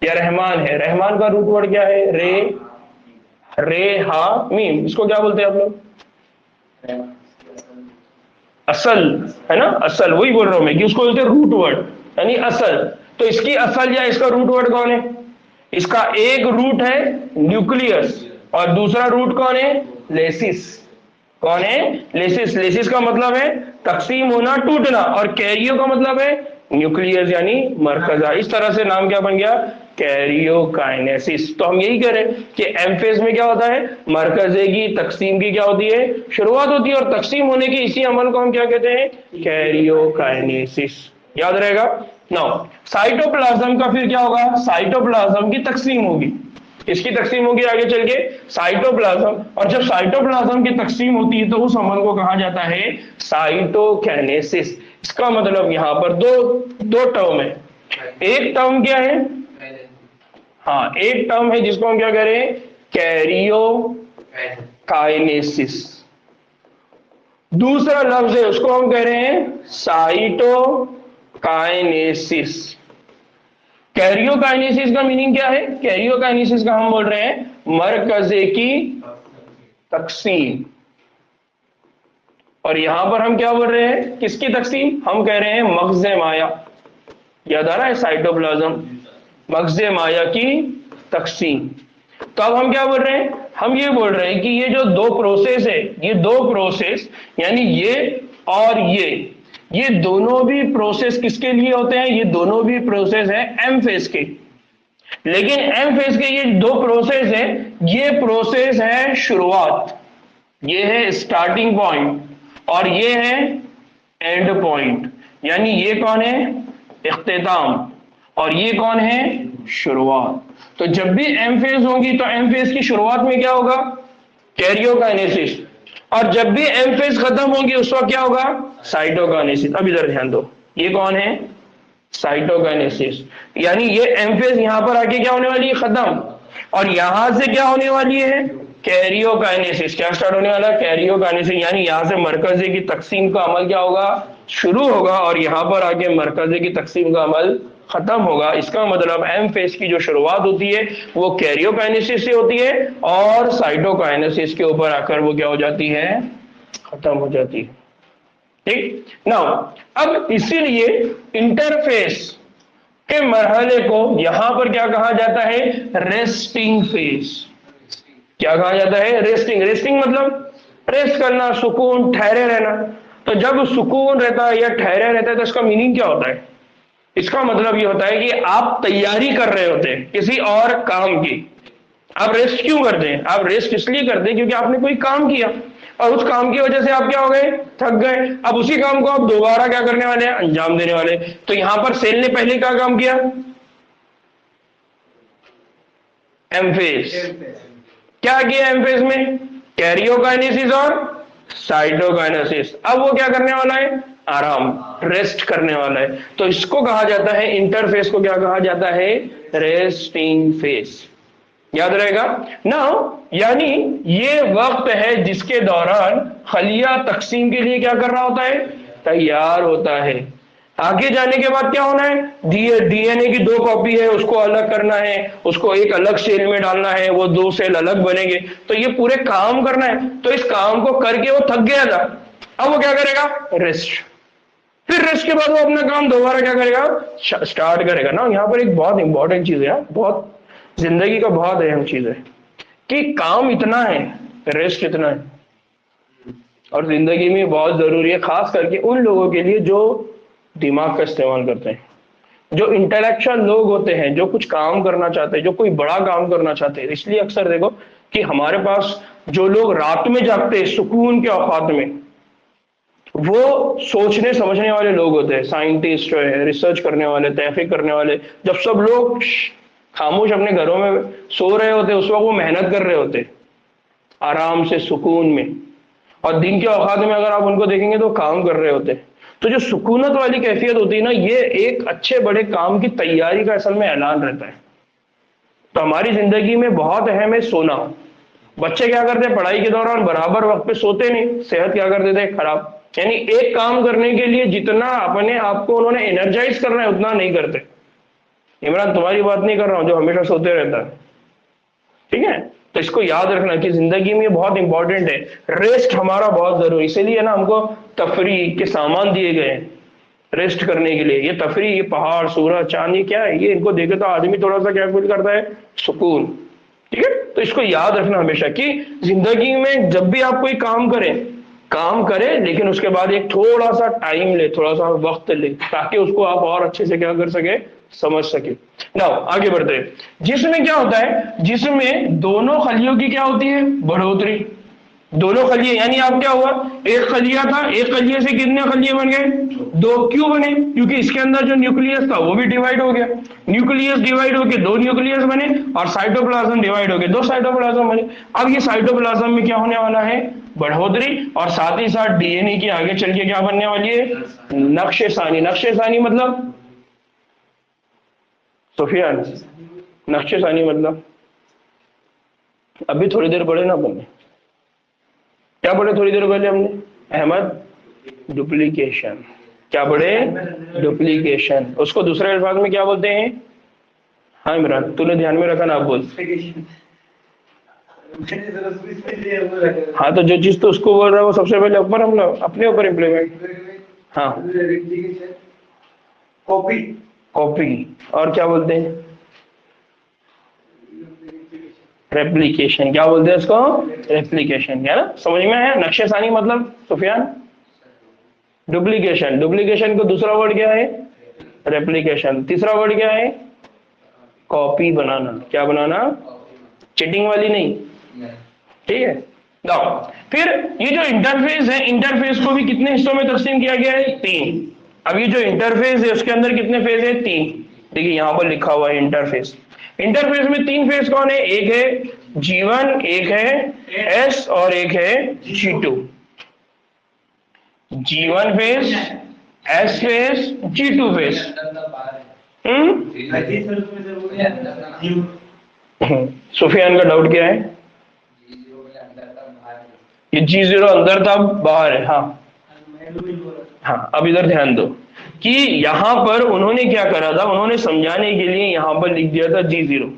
या रहमान है, रहमान का रूट वर्ड क्या है? रे, रे हा मीम। इसको क्या बोलते हैं आप लोग? असल, है ना? असल, वही बोल रहा हूं मैं कि उसको बोलते हैं रूट वर्ड, यानी असल। तो इसकी असल या इसका रूट वर्ड कौन है? इसका एक रूट है न्यूक्लियस और दूसरा रूट कौन है? लेसिस। कौन है? लेसिस। लेसिस का मतलब है तकसीम होना, टूटना। और कैरियो का मतलब है न्यूक्लियस यानी मरकजा। इस तरह से नाम क्या बन गया? कैरियोकाइनेसिस। तो हम यही कह रहे हैं कि एम फेज में क्या होता है? मरकजे की तकसीम की क्या होती है? शुरुआत होती है। और तकसीम होने की इसी अमल को हम क्या कहते हैं? कैरियोकाइनेसिस। याद रहेगा? नाउ साइटोप्लाज्म का फिर क्या होगा? साइटोप्लाज्म की तकसीम होगी। इसकी तकसीम होगी आगे चल के साइटोप्लाज्म। और जब साइटोप्लाज्म की तकसीम होती है तो उस अमल को कहा जाता है साइटोकाइनेसिस। इसका मतलब यहां पर दो टर्म है। एक टर्म क्या है? हाँ, एक टर्म है जिसको हम क्या कह रहे हैं? कैरियोकाइनेसिस। दूसरा लफ्ज है उसको हम कह रहे हैं साइटोकाइनेसिस। कैरियोकाइनेसिस का मीनिंग क्या है? कैरियोकाइनेसिस का हम बोल रहे हैं मरकजे की तकसीम। और यहां पर हम क्या बोल रहे हैं? किसकी तकसीम? हम कह रहे हैं मगज़े माया। याद आ रहा है? साइटोप्लाज्म, मगज़े माया की तकसीम। तो अब हम क्या बोल रहे हैं? हम ये बोल रहे हैं कि ये जो दो प्रोसेस है, ये दो प्रोसेस यानी ये और ये दोनों भी प्रोसेस किसके लिए होते हैं? ये दोनों भी प्रोसेस है एम फेज के। लेकिन एम फेज के ये दो प्रोसेस है, ये प्रोसेस है शुरुआत, ये है स्टार्टिंग पॉइंट, और ये है एंड पॉइंट। यानी ये कौन है? इख्तिताम। और ये कौन है? शुरुआत। तो जब भी एम फेज होगी तो एम फेज की शुरुआत में क्या होगा? कैरियोकाइनेसिस। और जब भी एम फेज खत्म होगी उस वक्त क्या होगा? साइटोकाइनेसिस। अब इधर ध्यान दो, ये कौन है? साइटोकाइनेसिस। यानी ये एम फेज यहां पर आके क्या होने वाली है? खत्म। और यहां से क्या होने वाली है? कैरियोकाइनेसिस। क्या स्टार्ट होने वाला? कैरियोकाइनेसिस। यानी यहां से मरकजे की तकसीम का अमल क्या होगा? शुरू होगा। और यहां पर आके मरकजे की तकसीम का अमल खत्म होगा। इसका मतलब एम फेज की जो शुरुआत होती है वो कैरियोकाइनेसिस से होती है और साइटोकाइनेसिस के ऊपर आकर वो क्या हो जाती है? खत्म हो जाती है। ठीक नाउ, अब इसीलिए इंटरफेस के मरहले को यहां पर क्या कहा जाता है? Resting phase. क्या कहा जाता है? रेस्टिंग। रेस्टिंग मतलब रेस्ट करना, सुकून, ठहरे रहना। तो जब सुकून रहता है या ठहरे रहता है तो इसका मीनिंग क्या होता है? इसका मतलब ये होता है कि आप तैयारी कर रहे होते हैं किसी और काम की। आप रेस्ट क्यों करते हैं? आप रेस्ट इसलिए करते हैं क्योंकि आपने कोई काम किया और उस काम की वजह से आप क्या हो गए, थक गए। अब उसी काम को आप दोबारा क्या करने वाले हैं, अंजाम देने वाले। तो यहां पर सेल ने पहले क्या काम किया, एम्फेज। क्या किया एम्फेज में, कैरियोकाइनेसिस और साइटोकाइनेसिस। अब वो क्या करने वाला है, आराम, रेस्ट करने वाला है। तो इसको कहा जाता है, इंटरफेस को क्या कहा जाता है, रेस्टिंग फेज। याद रहेगा ना। यानी ये वक्त है जिसके दौरान खलिया तकसीम के लिए क्या कर रहा होता है, तैयार होता है। आगे जाने के बाद क्या होना है, डीएनए की 2 कॉपी है, उसको अलग करना है, उसको एक अलग सेल में डालना है, वो 2 सेल अलग बनेंगे। तो ये पूरे काम करना है। तो इस काम को करके वो थक गया था, अब वो क्या करेगा, रेस्ट। फिर रेस्ट के बाद वो अपना काम दोबारा क्या करेगा, स्टार्ट करेगा ना। यहाँ पर एक बहुत इंपॉर्टेंट चीज है, बहुत जिंदगी का बहुत अहम चीज है कि काम इतना है, रेस्ट इतना है। और जिंदगी में बहुत जरूरी है, खास करके उन लोगों के लिए जो दिमाग का इस्तेमाल करते हैं, जो इंटेलेक्चुअल लोग होते हैं, जो कुछ काम करना चाहते हैं, जो कोई बड़ा काम करना चाहते हैं। इसलिए अक्सर देखो कि हमारे पास जो लोग रात में जागते हैं सुकून के औकात में, वो सोचने समझने वाले लोग होते हैं, साइंटिस्ट है, रिसर्च करने वाले, तहकीक करने वाले। जब सब लोग खामोश अपने घरों में सो रहे होते, उस वक्त वो मेहनत कर रहे होते आराम से, सुकून में। और दिन के औकात में अगर आप उनको देखेंगे तो काम कर रहे होते। तो जो सुकूनत वाली कैफियत होती है ना, ये एक अच्छे बड़े काम की तैयारी का असल में ऐलान रहता है। तो हमारी जिंदगी में बहुत अहम है सोना। बच्चे क्या करते हैं, पढ़ाई के दौरान बराबर वक्त पे सोते नहीं, सेहत क्या कर देते हैं, खराब। यानी एक काम करने के लिए जितना अपने आप को उन्होंने एनर्जाइज करना है उतना नहीं करते। इमरान तुम्हारी बात नहीं कर रहा हूं, जो हमेशा सोते रहता है, ठीक है। तो इसको याद रखना कि जिंदगी में बहुत इंपॉर्टेंट है, रेस्ट हमारा बहुत जरूरी। इसीलिए ना हमको तफरीह के सामान दिए गए हैं रेस्ट करने के लिए। ये तफरीह, ये पहाड़, सूरज, चांद, ये क्या है, ये इनको देखे तो आदमी थोड़ा सा क्या फील करता है, सुकून, ठीक है। तो इसको याद रखना हमेशा कि जिंदगी में जब भी आप कोई काम करें लेकिन उसके बाद एक थोड़ा सा टाइम ले, थोड़ा सा वक्त ले, ताकि उसको आप और अच्छे से क्या कर सके, समझ सके। नाउ आगे बढ़ते हैं। जिसमें क्या होता है, जिसमें दोनों खलियों की क्या होती है, बढ़ोतरी। दोनों खलिए, यानी आप क्या हुआ, एक खलिया था, एक खलिए से कितने खलिए बन गए, 2। क्यों बने, क्योंकि इसके अंदर जो न्यूक्लियस था वो भी डिवाइड हो गया। न्यूक्लियस डिवाइड होके 2 न्यूक्लियस बने और साइटोप्लाज्म डिवाइड होके 2 साइटोप्लाज्म बने। अब ये साइटोप्लाज्म में क्या होने वाला है, बढ़ोतरी, और साथ ही साथ डीएनए की आगे चल के क्या बनने वाली है, नक्शेसानी। नक्शेसानी मतलब सुफियान, नक्शेसानी मतलब अभी थोड़ी देर पढ़े ना अपने, क्या पढ़े थोड़ी देर पहले हमने, अहमद, डुप्लीकेशन। क्या पढ़े, डुप्लीकेशन। उसको दूसरे अल्फाज में क्या बोलते हैं, हाँ इमरान तूने ध्यान में रखा ना, आप बोल। हाँ तो जो चीज तो उसको बोल रहा है वो सबसे पहले ऊपर हम लोग अपने ऊपर इम्प्लीमेंट, हाँ कॉपी। और क्या बोलते हैं, रेप्लिकेशन। क्या बोलते हैं इसको, रेप्लिकेशन, क्या ना, समझ में आया। नक्शेसानी मतलब सुफियान, डुप्लीकेशन को दूसरा वर्ड क्या है, रेप्लिकेशन। तीसरा वर्ड क्या है, कॉपी बनाना। क्या बनाना, चीटिंग वाली नहीं, ठीक है। नाउ फिर ये जो इंटरफेस है, इंटरफेस को भी कितने हिस्सों में तकसीम किया गया है, 3। अब ये जो इंटरफेस है उसके अंदर कितने फेज है, 3। देखिए यहां पर लिखा हुआ है इंटरफेस। इंटरफेस में 3 फेज कौन है, एक है G1, एक है S और एक है G2। G1 phase, S phase, G2 phase. Sufiyan का डाउट क्या है, ये G0 अंदर था बाहर है, हाँ अब इधर ध्यान दो कि यहां पर उन्होंने क्या करा था, उन्होंने समझाने के लिए यहां पर लिख दिया था G0।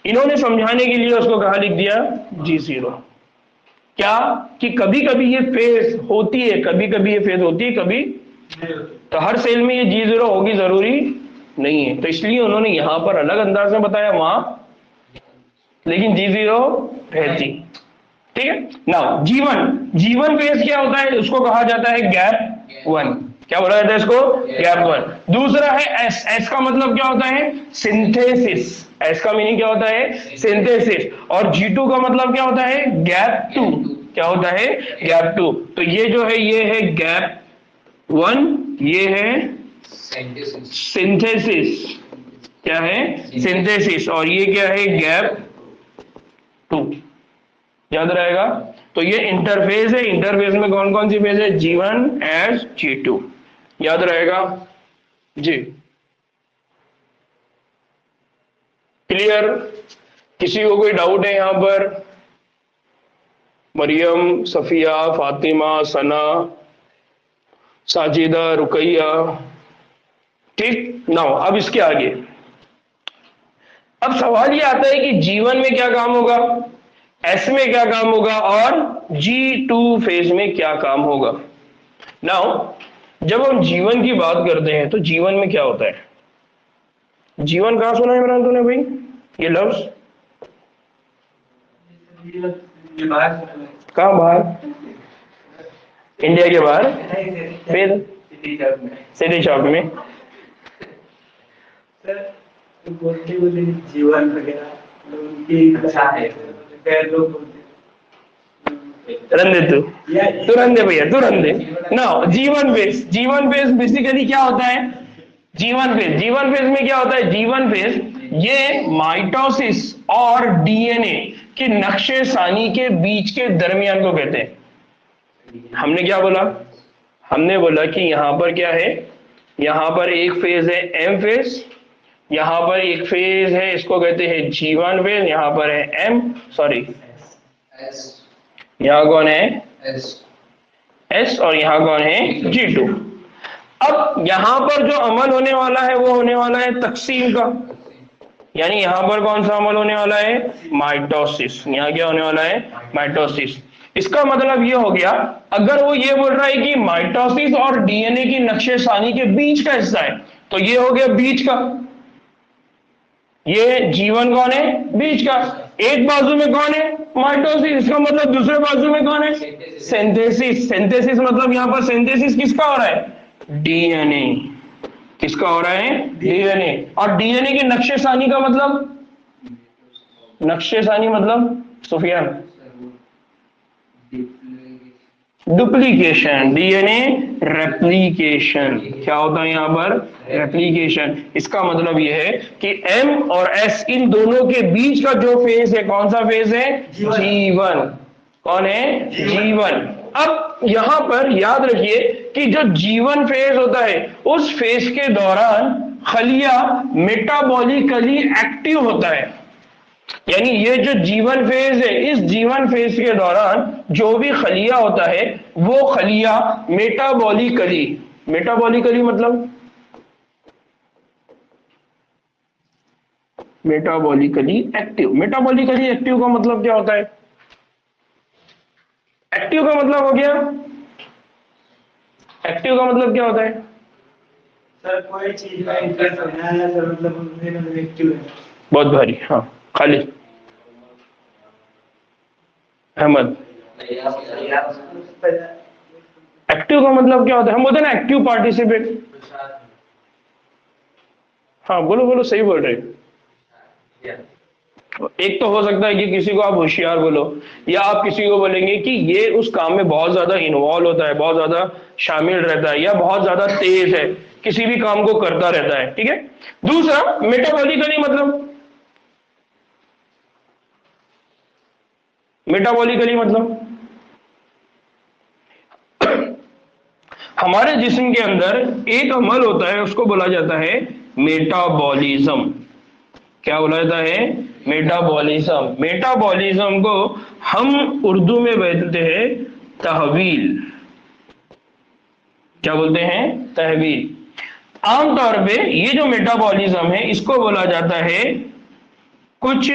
इन्होंने समझाने के लिए उसको कहा लिख दिया G0। क्या कि कभी कभी ये फेज होती है, कभी कभी ये फेज होती है, कभी तो हर सेल में ये G0 होगी जरूरी नहीं है। तो इसलिए उन्होंने यहां पर अलग अंदाज में बताया वहां, लेकिन G0 रहती। ठीक है ना। जीवन जीवन फेज क्या होता है, उसको कहा जाता है गैप वन। क्या बोला जाता है इसको, गैप वन। दूसरा है एस। एस का मतलब क्या होता है, सिंथेसिस। एस का मीनिंग क्या होता है, सिंथेसिस। और G2 का मतलब क्या होता है, गैप टू। क्या होता है, गैप टू। तो ये जो है ये है गैप वन, ये है सिंथेसिस। क्या है, सिंथेसिस। और ये क्या है, गैप टू। याद रहेगा। तो ये इंटरफेस है, इंटरफेस में कौन कौन सी फेज है, G1 एस G2। याद रहेगा जी। क्लियर, किसी को कोई डाउट है यहां पर, मरियम, सफिया, फातिमा, सना, साजिदा, रुकैया, ठीक ना। अब इसके आगे अब सवाल ये आता है कि जीवन में क्या काम होगा, एस में क्या काम होगा, और G2 फेज में क्या काम होगा। नाउ जब हम जीवन की बात करते हैं तो जीवन में क्या होता है, जीवन कहां सुना है इमरान तूने भाई ये लफ्ज, कहां बाहर, इंडिया के बाहर, फिर सिटी शॉप में। बोलते बोलते जीवन वगैरह उनकी अच्छा है, लोग बोलते रंदे तू रंदे भैया, तू रंदे ना। जीवन फेज, जीवन फेज बेसिकली क्या होता है, जीवन फेज, जीवन फेज में क्या होता है, जीवन फेज ये माइटोसिस और डीएनए के नक्शे सानी के बीच के दरमियान को कहते हैं। हमने क्या बोला, हमने बोला कि यहां पर क्या है, यहां पर एक फेज है एम फेज, यहां पर एक फेज है इसको कहते हैं G1 फेज, यहां पर है एम सॉरी यहां कौन है, एस, और यहां कौन है, G2। अब यहां पर जो अमल होने वाला है वो होने वाला है तकसीम का, यानी यहां पर कौन सा अमल होने वाला है, माइटोसिस। यहां क्या होने वाला है, माइटोसिस। इसका मतलब ये हो गया, अगर वो ये बोल रहा है कि माइटोसिस और डीएनए की नक्शे सानी के बीच का हिस्सा है, तो ये हो गया बीच का, ये जीवन कौन है, बीच का। एक बाजू में कौन है, माइटोसिस, इसका मतलब दूसरे बाजू में कौन है, सिंथेसिस। सिंथेसिस मतलब यहां पर सिंथेसिस किसका हो रहा है, डीएनए। किसका हो रहा है, डीएनए। और डीएनए के नक्शे सानी का मतलब, नक्शे सानी मतलब सुफियान, डुप्लीकेशन, डीएनए रेप्लीकेशन। क्या होता है यहां पर, रेप्लीकेशन। इसका मतलब यह है कि एम और एस इन दोनों के बीच का जो फेज है, कौन सा फेज है, G1। कौन है, G1। अब यहां पर याद रखिए कि जो G1 फेज होता है उस फेज के दौरान खलिया मेटाबॉलिकली एक्टिव होता है। यानी ये जो जीवन फेज है, इस जीवन फेज के दौरान जो भी खलिया होता है वो खलिया मेटाबॉलिकली, मेटाबॉलिकली मतलब मेटाबॉलिकली एक्टिव। मेटाबॉलिकली एक्टिव का मतलब क्या होता है, एक्टिव का मतलब हो गया, एक्टिव का मतलब क्या होता है, सर कोई चीज में इंटरेस्ट होना है सर, मतलब एक्टिव है। बहुत भारी, हाँ खालिद अहमद। एक्टिव का मतलब क्या होता है, हम बोलते हैं ना एक्टिव पार्टिसिपेट। हाँ बोलो बोलो, सही बोल रहे। एक तो हो सकता है कि किसी को आप होशियार बोलो, या आप किसी को बोलेंगे कि ये उस काम में बहुत ज्यादा इन्वॉल्व होता है, बहुत ज्यादा शामिल रहता है, या बहुत ज्यादा तेज है, किसी भी काम को करता रहता है, ठीक है। दूसरा मेटाबॉलिकली मतलब, मेटाबॉलिकली मतलब हमारे जिस्म के अंदर एक अमल होता है उसको बोला जाता है मेटाबॉलिज्म। क्या बोला जाता है, मेटाबॉलिज्म। मेटाबॉलिज्म को हम उर्दू में बोलते हैं तहवील। क्या बोलते हैं, तहवील। आमतौर पे ये जो मेटाबॉलिज्म है इसको बोला जाता है कुछ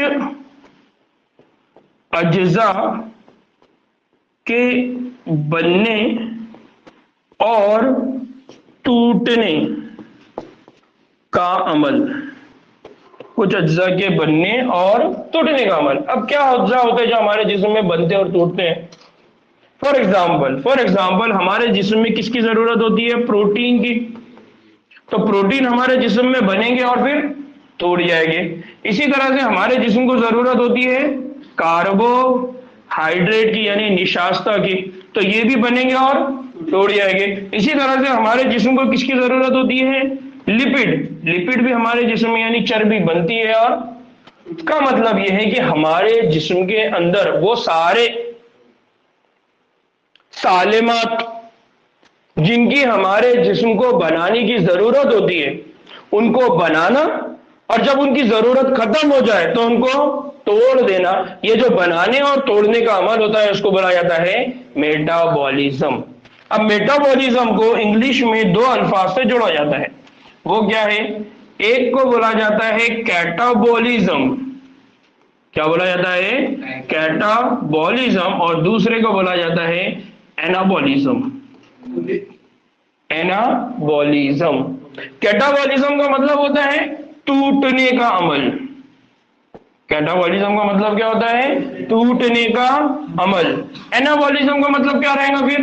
अज्जा के बनने और टूटने का अमल, कुछ अज्जा के बनने और टूटने का अमल। अब क्या अज्जा होते हैं जो हमारे जिस्म में बनते और टूटते हैं? फॉर एग्जाम्पल हमारे जिस्म में किसकी जरूरत होती है? प्रोटीन की। तो प्रोटीन हमारे जिस्म में बनेंगे और फिर टूट जाएंगे। इसी तरह से हमारे जिस्म को जरूरत होती है कार्बोहाइड्रेट की, यानी निशास्ता की, तो ये भी बनेंगे और टूट जाएंगे। इसी तरह से हमारे जिस्म को किसकी जरूरत होती है? लिपिड भी हमारे जिस्म में यानी चर्बी बनती है। और इसका मतलब यह है कि हमारे जिस्म के अंदर वो सारे सालेमात जिनकी हमारे जिस्म को बनाने की जरूरत होती है, उनको बनाना, और जब उनकी जरूरत खत्म हो जाए तो उनको तोड़ देना, ये जो बनाने और तोड़ने का अमल होता है उसको बोला जाता है मेटाबॉलिज्म। अब मेटाबॉलिज्म को इंग्लिश में दो अल्फाज से जोड़ा जाता है। वो क्या है? एक को बोला जाता है कैटाबॉलिज्म। क्या बोला जाता है? कैटाबॉलिज्म। और दूसरे को बोला जाता है एनाबॉलिज्म। एनाबॉलिज्म। कैटाबॉलिज्म का मतलब होता है टूटने का अमल। कैटाबॉलिज्म का मतलब क्या होता है? टूटने का अमल। एनाबॉलिज्म का मतलब क्या रहेगा फिर?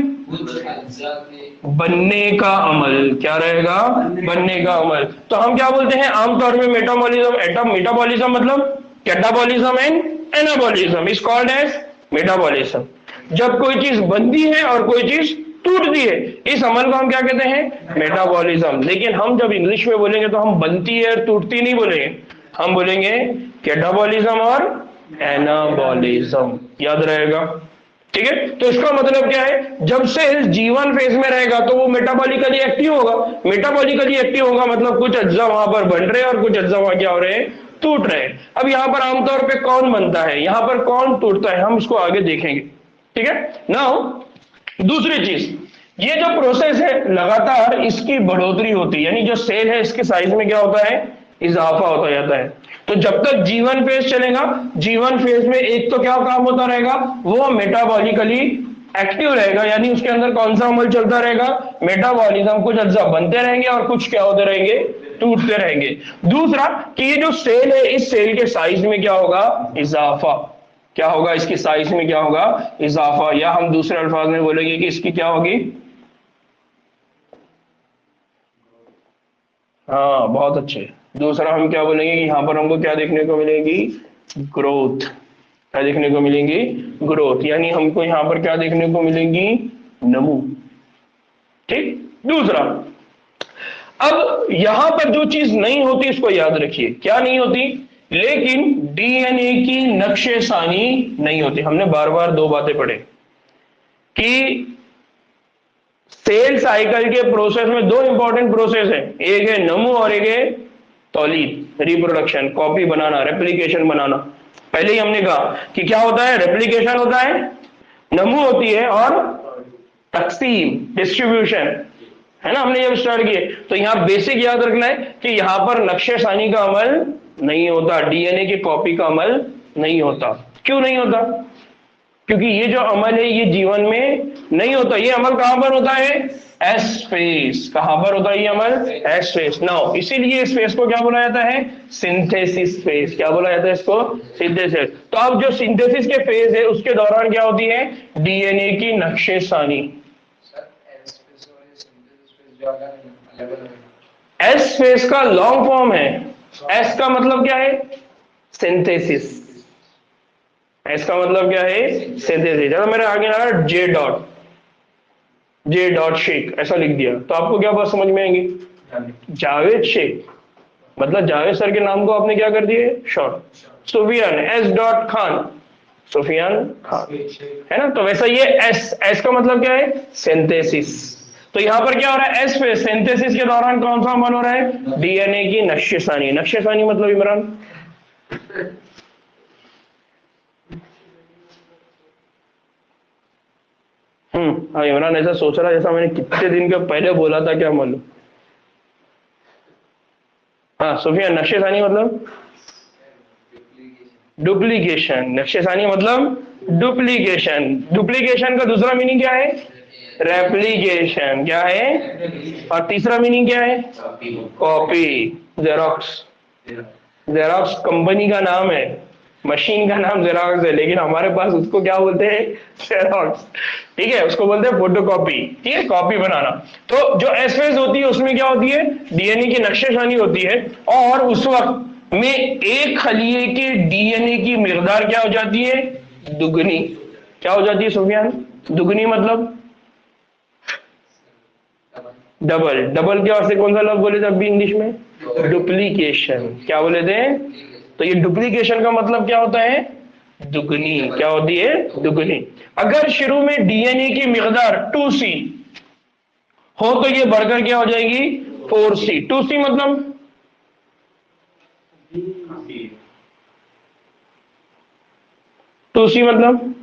बनने का अमल। क्या रहेगा? बनने का अमल। तो हम क्या बोलते हैं आमतौर में? मेटाबॉलिज्म मतलब catabolism and anabolism is called as metabolism. जब कोई चीज बनती है और कोई चीज टूटती है, इस अमल को हम क्या कहते हैं? मेटाबॉलिज्म। लेकिन हम जब इंग्लिश में बोलेंगे तो हम बनती है और टूटती नहीं बोलेंगे, हम बोलेंगे कैटाबॉलिज्म और एनाबॉलिज्म। याद रहेगा? ठीक है। तो इसका मतलब क्या है? जब सेल जीवन फेज में रहेगा तो वो मेटाबॉलिकली एक्टिव होगा। मेटाबॉलिकली एक्टिव होगा मतलब कुछ अज्जा वहां पर बन रहे हैं और कुछ अज्जा वहां क्या हो रहे हैं? टूट रहे हैं। अब यहां पर आमतौर पे कौन बनता है, यहां पर कौन टूटता है, हम इसको आगे देखेंगे। ठीक है। नाउ दूसरी चीज, ये जो प्रोसेस है लगातार इसकी बढ़ोतरी होती है, यानी जो सेल है इसके साइज में क्या होता है? इजाफा होता जाता है। तो जब तक जीवन फेज चलेगा, जीवन फेज में एक तो क्या काम होता रहेगा? वो मेटाबॉलिकली एक्टिव रहेगा, यानी उसके अंदर कौन सा अमल चलता रहेगा? मेटाबॉलिज्म। कुछ अज्जा बनते रहेंगे और कुछ क्या होते रहेंगे? टूटते रहेंगे। दूसरा कि ये जो सेल है, इस सेल के साइज में क्या होगा? इजाफा। क्या होगा? इसकी साइज में क्या होगा? इजाफा। या हम दूसरे अल्फाज में बोलेंगे कि इसकी क्या होगी? हाँ, बहुत अच्छे। दूसरा हम क्या बोलेंगे कि यहां पर हमको क्या देखने को मिलेगी? ग्रोथ। क्या देखने को मिलेंगी? ग्रोथ। यानी हमको यहां पर क्या देखने को मिलेंगी? नमू। ठीक। दूसरा, अब यहां पर जो चीज नहीं होती इसको याद रखिए। क्या नहीं होती? लेकिन डीएनए की नक्शेसानी नहीं होती। हमने बार बार दो बातें पढ़े कि सेल साइकिल के प्रोसेस में दो इंपॉर्टेंट प्रोसेस है, एक है नमू और एक है तौलीद, रिप्रोडक्शन, कॉपी बनाना, रेप्लिकेशन बनाना। पहले ही हमने कहा कि क्या होता है? रेप्लिकेशन होता है, नमू होती है, और तकसीम, डिस्ट्रीब्यूशन, है ना? हमने जब स्टार्ट किए तो यहां बेसिक याद रखना है कि यहां पर नक्शेसानी का अमल नहीं होता, डीएनए की कॉपी का अमल नहीं होता। क्यों नहीं होता? क्योंकि ये जो अमल है ये जीवन में नहीं होता। ये अमल कहां पर होता है? S phase. कहां पर होता है ये अमल? S phase. नाउ इसीलिए इस फेज को क्या बोला जाता है? Synthesis phase. क्या बोला जाता है इसको? सिंथेसिस। तो अब जो सिंथेसिस के फेज है उसके दौरान क्या होती है? डीएनए की नक्शेसानी। एस फेज का लॉन्ग फॉर्म है। एस का मतलब क्या है? सिंथेसिस। एस का मतलब क्या है? सिंथेसिस। चलो मेरे आगे आ रहा J dot, J dot Shaikh ऐसा लिख दिया तो आपको क्या बात समझ में आएंगी? जावेद शेख मतलब जावेद सर के नाम को आपने क्या कर दिए? Short. Sufiyan, S dot Khan, Sufiyan Khan, है ना? तो वैसा ये एस का मतलब क्या है? सिंथेसिस। तो यहां पर क्या हो रहा है? एस पे सिंथेसिस के दौरान कौन सा अमल हो रहा है? डीएनए की नक्शेसानी। नक्शेसानी मतलब इमरान? हाँ, इमरान ऐसा सोच रहा है जैसा मैंने कितने दिन के पहले बोला था, क्या मालूम। हाँ सुफियान, नक्शेसानी मतलब डुप्लीकेशन। नक्शेसानी मतलब डुप्लीकेशन। डुप्लीकेशन का दूसरा मीनिंग क्या है? रेप्लिकेशन। क्या है? और तीसरा मीनिंग क्या है? Copy, xerox. जेरॉक्स कंपनी का नाम है, मशीन का नाम जेरॉक्स है, लेकिन हमारे पास उसको क्या बोलते हैं, जेरॉक्स। ठीक है, उसको बोलते हैं फोटोकॉपी। ठीक है, कॉपी बनाना। तो जो एस फेज होती है उसमें क्या होती है, डीएनए की नक्शेशानी होती है, और उस वक्त में एक खलिए के डीएनए की मिकदार क्या हो जाती है, दुगनी। क्या हो जाती है सुफियान, दुगनी मतलब डबल। डबल के वास्ते कौन सा लफ्ज बोले थे अभी इंग्लिश में, डुप्लीकेशन। क्या बोले थे, तो ये डुप्लीकेशन का मतलब क्या होता है, दुगनी। क्या होती है, दुगनी। अगर शुरू में डीएनए की मिकदार 2C हो तो ये बढ़कर क्या हो जाएगी, 4C। 2C मतलब 2C मतलब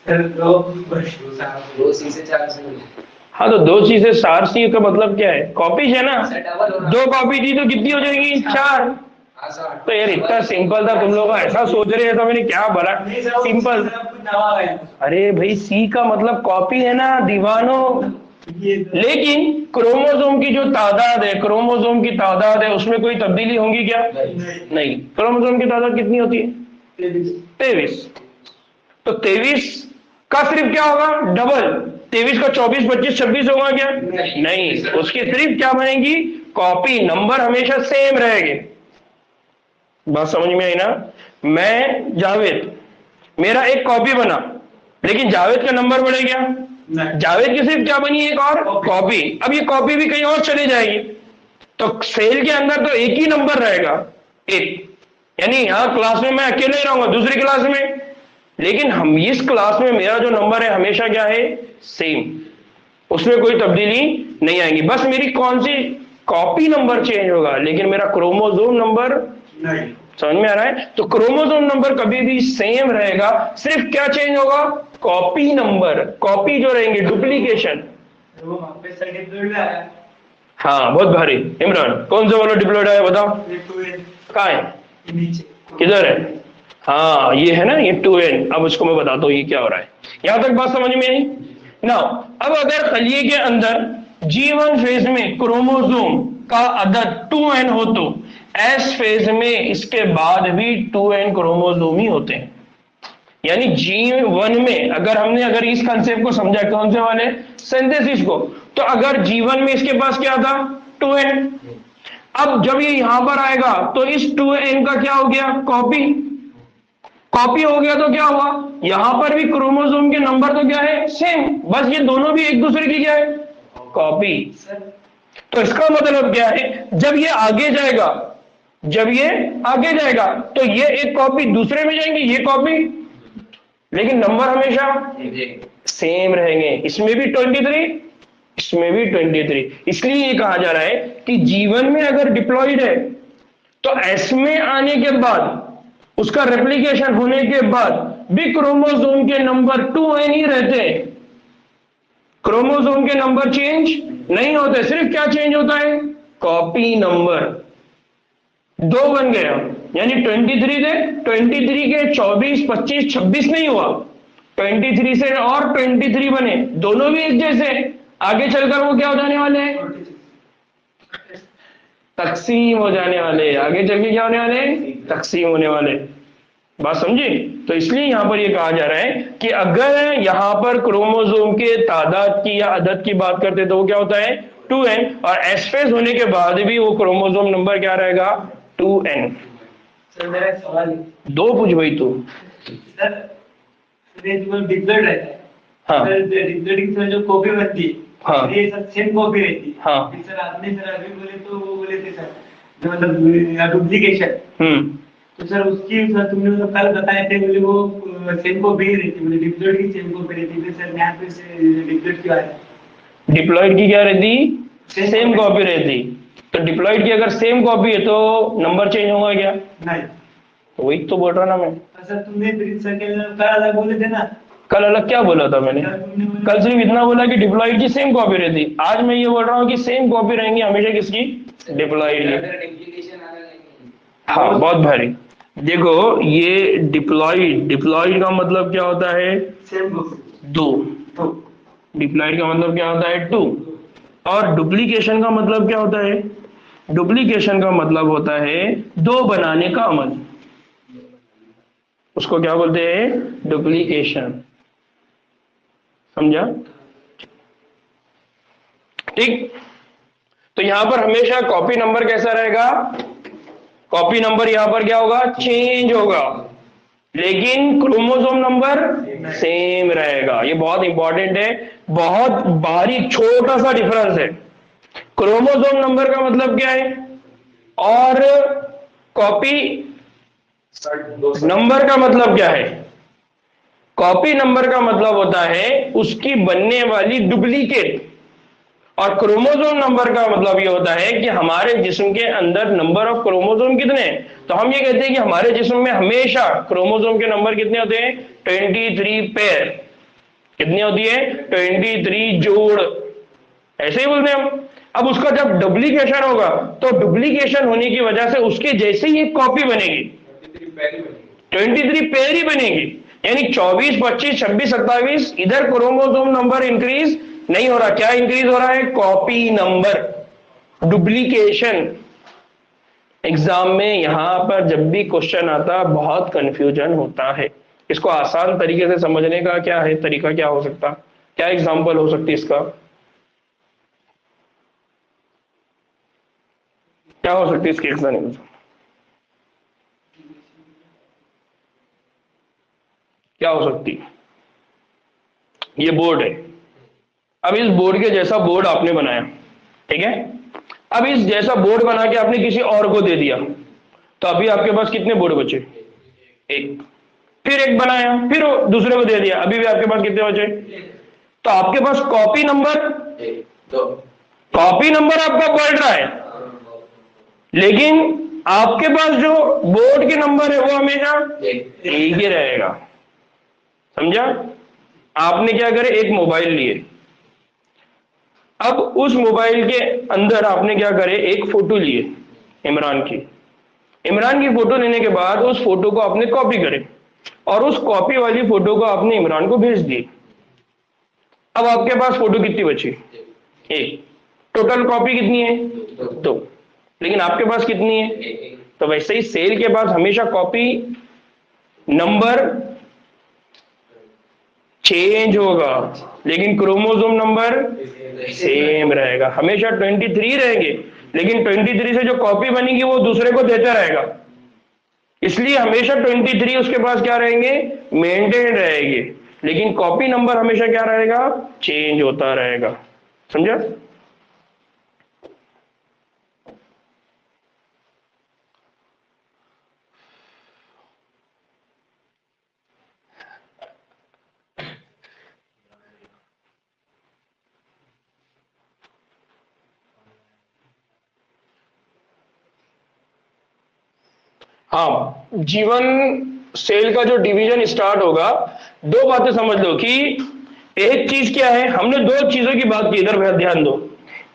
तो दो सी से 4 से हाँ, तो 2C से 4C का मतलब क्या है, कॉपीज है ना। डबल होना। 2 कॉपी थी तो कितनी हो जाएगी, 4। तो यार इतना सिंपल था, तुम लोग ऐसा सोच रहे हैं तो मैंने क्या बोला, सिंपल। अरे भाई सी का मतलब कॉपी है ना, दीवानो। लेकिन क्रोमोसोम की जो तादाद है, क्रोमोसोम की तादाद है, उसमें कोई तब्दीली होगी क्या, नहीं। क्रोमोसोम की तादाद कितनी होती है, 23। तो 23 का सिर्फ क्या होगा, डबल। 23 का 24, 25, 26 होगा क्या, नहीं। उसकी सिर्फ क्या बनेगी, कॉपी। नंबर हमेशा सेम रहेंगे। बात समझ में आई ना। मैं जावेद, मेरा एक कॉपी बना, लेकिन जावेद का नंबर बढ़े गया, जावेद की सिर्फ क्या बनी, एक और कॉपी। अब ये कॉपी भी कहीं और चली जाएगी, तो सेल के अंदर तो एक ही नंबर रहेगा, एक। यानी यहाँ क्लास में मैं अकेले ही रहूंगा, दूसरी क्लास में, लेकिन हम इस क्लास में मेरा जो नंबर है हमेशा क्या है, सेम। उसमें कोई तब्दीली नहीं आएगी, बस मेरी कौन सी कॉपी नंबर चेंज होगा, लेकिन मेरा क्रोमोसोम नंबर नहीं। समझ में आ रहा है। तो क्रोमोसोम नंबर कभी भी सेम रहेगा, सिर्फ क्या चेंज होगा, कॉपी नंबर। कॉपी जो रहेंगे, डुप्लीकेशन। हाँ, बहुत भारी। इमरान कौन सा वाला डिप्लॉयड है बताओ, कहाँ है, किधर है, हाँ ये है ना, ये 2N। अब उसको मैं बताता हूँ ये क्या हो रहा है। यहां तक बात समझ में आई ना। अब अगर खलिए के अंदर G1 फेज में क्रोमोसोम का अदद 2N हो तो S फेज में इसके बाद भी 2N क्रोमोसोम ही होते हैं। यानी G1 में अगर इस कंसेप्ट को समझा, कौन से वाले, सिंथेसिस को, तो अगर G1 में इसके पास क्या था, 2N। अब जब ये यहां पर आएगा तो इस 2N का क्या हो गया, कॉपी। कॉपी हो गया तो क्या हुआ, यहां पर भी क्रोमोसोम के नंबर तो क्या है, सेम, बस ये दोनों भी एक दूसरे की क्या है, कॉपी। तो इसका मतलब क्या है, जब ये आगे जाएगा तो ये एक कॉपी दूसरे में जाएंगे, ये कॉपी, लेकिन नंबर हमेशा सेम रहेंगे। इसमें भी 23, इसमें भी 23। इसलिए ये कहा जा रहा है कि जीवन में अगर डिप्लॉयड है तो एस में आने के बाद, उसका रेप्लिकेशन होने के बाद भी क्रोमोसोम के नंबर 2N ही रहते हैं। क्रोमोसोम के नंबर चेंज नहीं होते, सिर्फ क्या चेंज होता है, कॉपी नंबर। 2 बन गया, यानी 23 थे, 23 के 24, 25, 26 नहीं हुआ, 23 से और 23 बने, दोनों भी एक जैसे। आगे चलकर वो क्या हो जाने वाले हैं, तकसीम हो जाने वाले। आगे चल के क्या होने वाले, तकसीम होने वाले। बात समझी। तो इसलिए यहां पर यह कहा जा रहा है कि अगर यहां पर क्रोमोसोम के तादाद की या अदद की बात करते तो वो क्या होता है, 2N, और एस फेज होने के बाद भी वो क्रोमोसोम नंबर क्या रहेगा, 2N। सर मेरा एक सवाल है, दो पूछ भाई तू। सर डिप्लॉयड रहता है, हाँ। सर डिप्लॉयड की जो कॉपी बनती है, हाँ। ये सब सेम कॉपी रहती है। हाँ। सर आपने सर अभी बोले तो वो बोले थे सर, मतलब डुप्लीकेशन। तो सर उसकी सर तुमने तो कल बताए थे, मुझे वो सेम कॉपी ही रहती, मुझे डिप्लॉयड की सेम कॉपी रहती है। सर यहाँ पे से डिप्लॉयड की बात है, डिप्लॉयड की क्या रहती, सेम कॉपी रहती। तो डिप्लॉयड की अगर सेम कॉपी है तो नंबर चेंज होगा क्या, नहीं। तो वही तो बोल रहा ना मैं। सर तुमने सर कल अलग बोले थे ना, कल अलग क्या बोला था मैंने, कल सिर्फ इतना बोला कि डिप्लॉयड की सेम कॉपी रहती। आज मैं ये बोल रहा हूँ कि सेम कॉपी रहेंगी हमेशा, किसकी, डिप्लॉयड की। हाँ, बहुत भारी। देखो ये डिप्लॉयड का मतलब क्या होता है, सेम कॉपी। दो। डिप्लॉइड का मतलब क्या होता है? 2। और डुप्लीकेशन का मतलब क्या होता है? डुप्लीकेशन का मतलब होता है दो बनाने का अमल, उसको क्या बोलते हैं? डुप्लीकेशन। समझा? ठीक। तो यहां पर हमेशा कॉपी नंबर कैसा रहेगा? कॉपी नंबर यहां पर क्या होगा? चेंज होगा, लेकिन क्रोमोसोम नंबर सेम रहेगा। ये बहुत इंपॉर्टेंट है, बहुत बारीक छोटा सा डिफरेंस है। क्रोमोसोम नंबर का मतलब क्या है और कॉपी नंबर का मतलब क्या है? कॉपी नंबर का मतलब होता है उसकी बनने वाली डुप्लीकेट, और क्रोमोसोम नंबर का मतलब ये होता है कि हमारे जिस्म के अंदर नंबर ऑफ क्रोमोसोम कितने हैं। तो हम ये कहते हैं कि हमारे जिस्म में हमेशा क्रोमोसोम के नंबर कितने होते हैं? 23 पेयर। कितनी होती है? 23 जोड़, ऐसे ही बोलते हैं हम। अब उसका जब डुप्लीकेशन होगा तो डुप्लीकेशन होने की वजह से उसके जैसे ही एक कॉपी बनेगी, 23 पेयर ही बनेगी। यानी 24, 25, 26, 27 इधर क्रोमोसोम नंबर इंक्रीज नहीं हो रहा। क्या इंक्रीज हो रहा है? Copy number, duplication. एग्जाम में यहां पर जब भी क्वेश्चन आता बहुत कंफ्यूजन होता है। इसको आसान तरीके से समझने का क्या है तरीका? क्या हो सकता, क्या एग्जाम्पल हो सकती इसका? क्या हो सकती है इसकी एग्जाम्पल? क्या हो सकती? ये बोर्ड है। अब इस बोर्ड के जैसा बोर्ड आपने बनाया, ठीक है। अब इस जैसा बोर्ड बना के आपने किसी और को दे दिया, तो अभी आपके पास कितने बोर्ड बचे? एक। फिर एक बनाया, फिर दूसरे को दे दिया, अभी भी आपके पास कितने बचे? तो आपके पास कॉपी नंबर, कॉपी नंबर आपका बढ़ रहा है, लेकिन आपके पास जो बोर्ड के नंबर है वो हमेशा एक ही रहेगा। समझा? आपने क्या करे? एक मोबाइल लिए। अब उस मोबाइल के अंदर आपने क्या करे? एक फोटो लिए इमरान की। इमरान की फोटो लेने के बाद उस फोटो को आपने कॉपी करे और उस कॉपी वाली फोटो को आपने इमरान को भेज दी। अब आपके पास फोटो कितनी बची? एक। टोटल कॉपी कितनी है? दो। लेकिन आपके पास कितनी है? तो वैसे ही सेल के पास हमेशा कॉपी नंबर चेंज होगा, लेकिन क्रोमोसोम नंबर सेम रहेगा। हमेशा 23 रहेंगे, लेकिन 23 से जो कॉपी बनेगी वो दूसरे को देता रहेगा। इसलिए हमेशा 23 उसके पास क्या रहेंगे? मेंटेन रहेंगे, लेकिन कॉपी नंबर हमेशा क्या रहेगा? चेंज होता रहेगा। समझा? हाँ, जीवन सेल का जो डिवीजन स्टार्ट होगा, दो बातें समझ लो कि एक चीज क्या है, हमने दो चीजों की बात की, इधर ध्यान दो।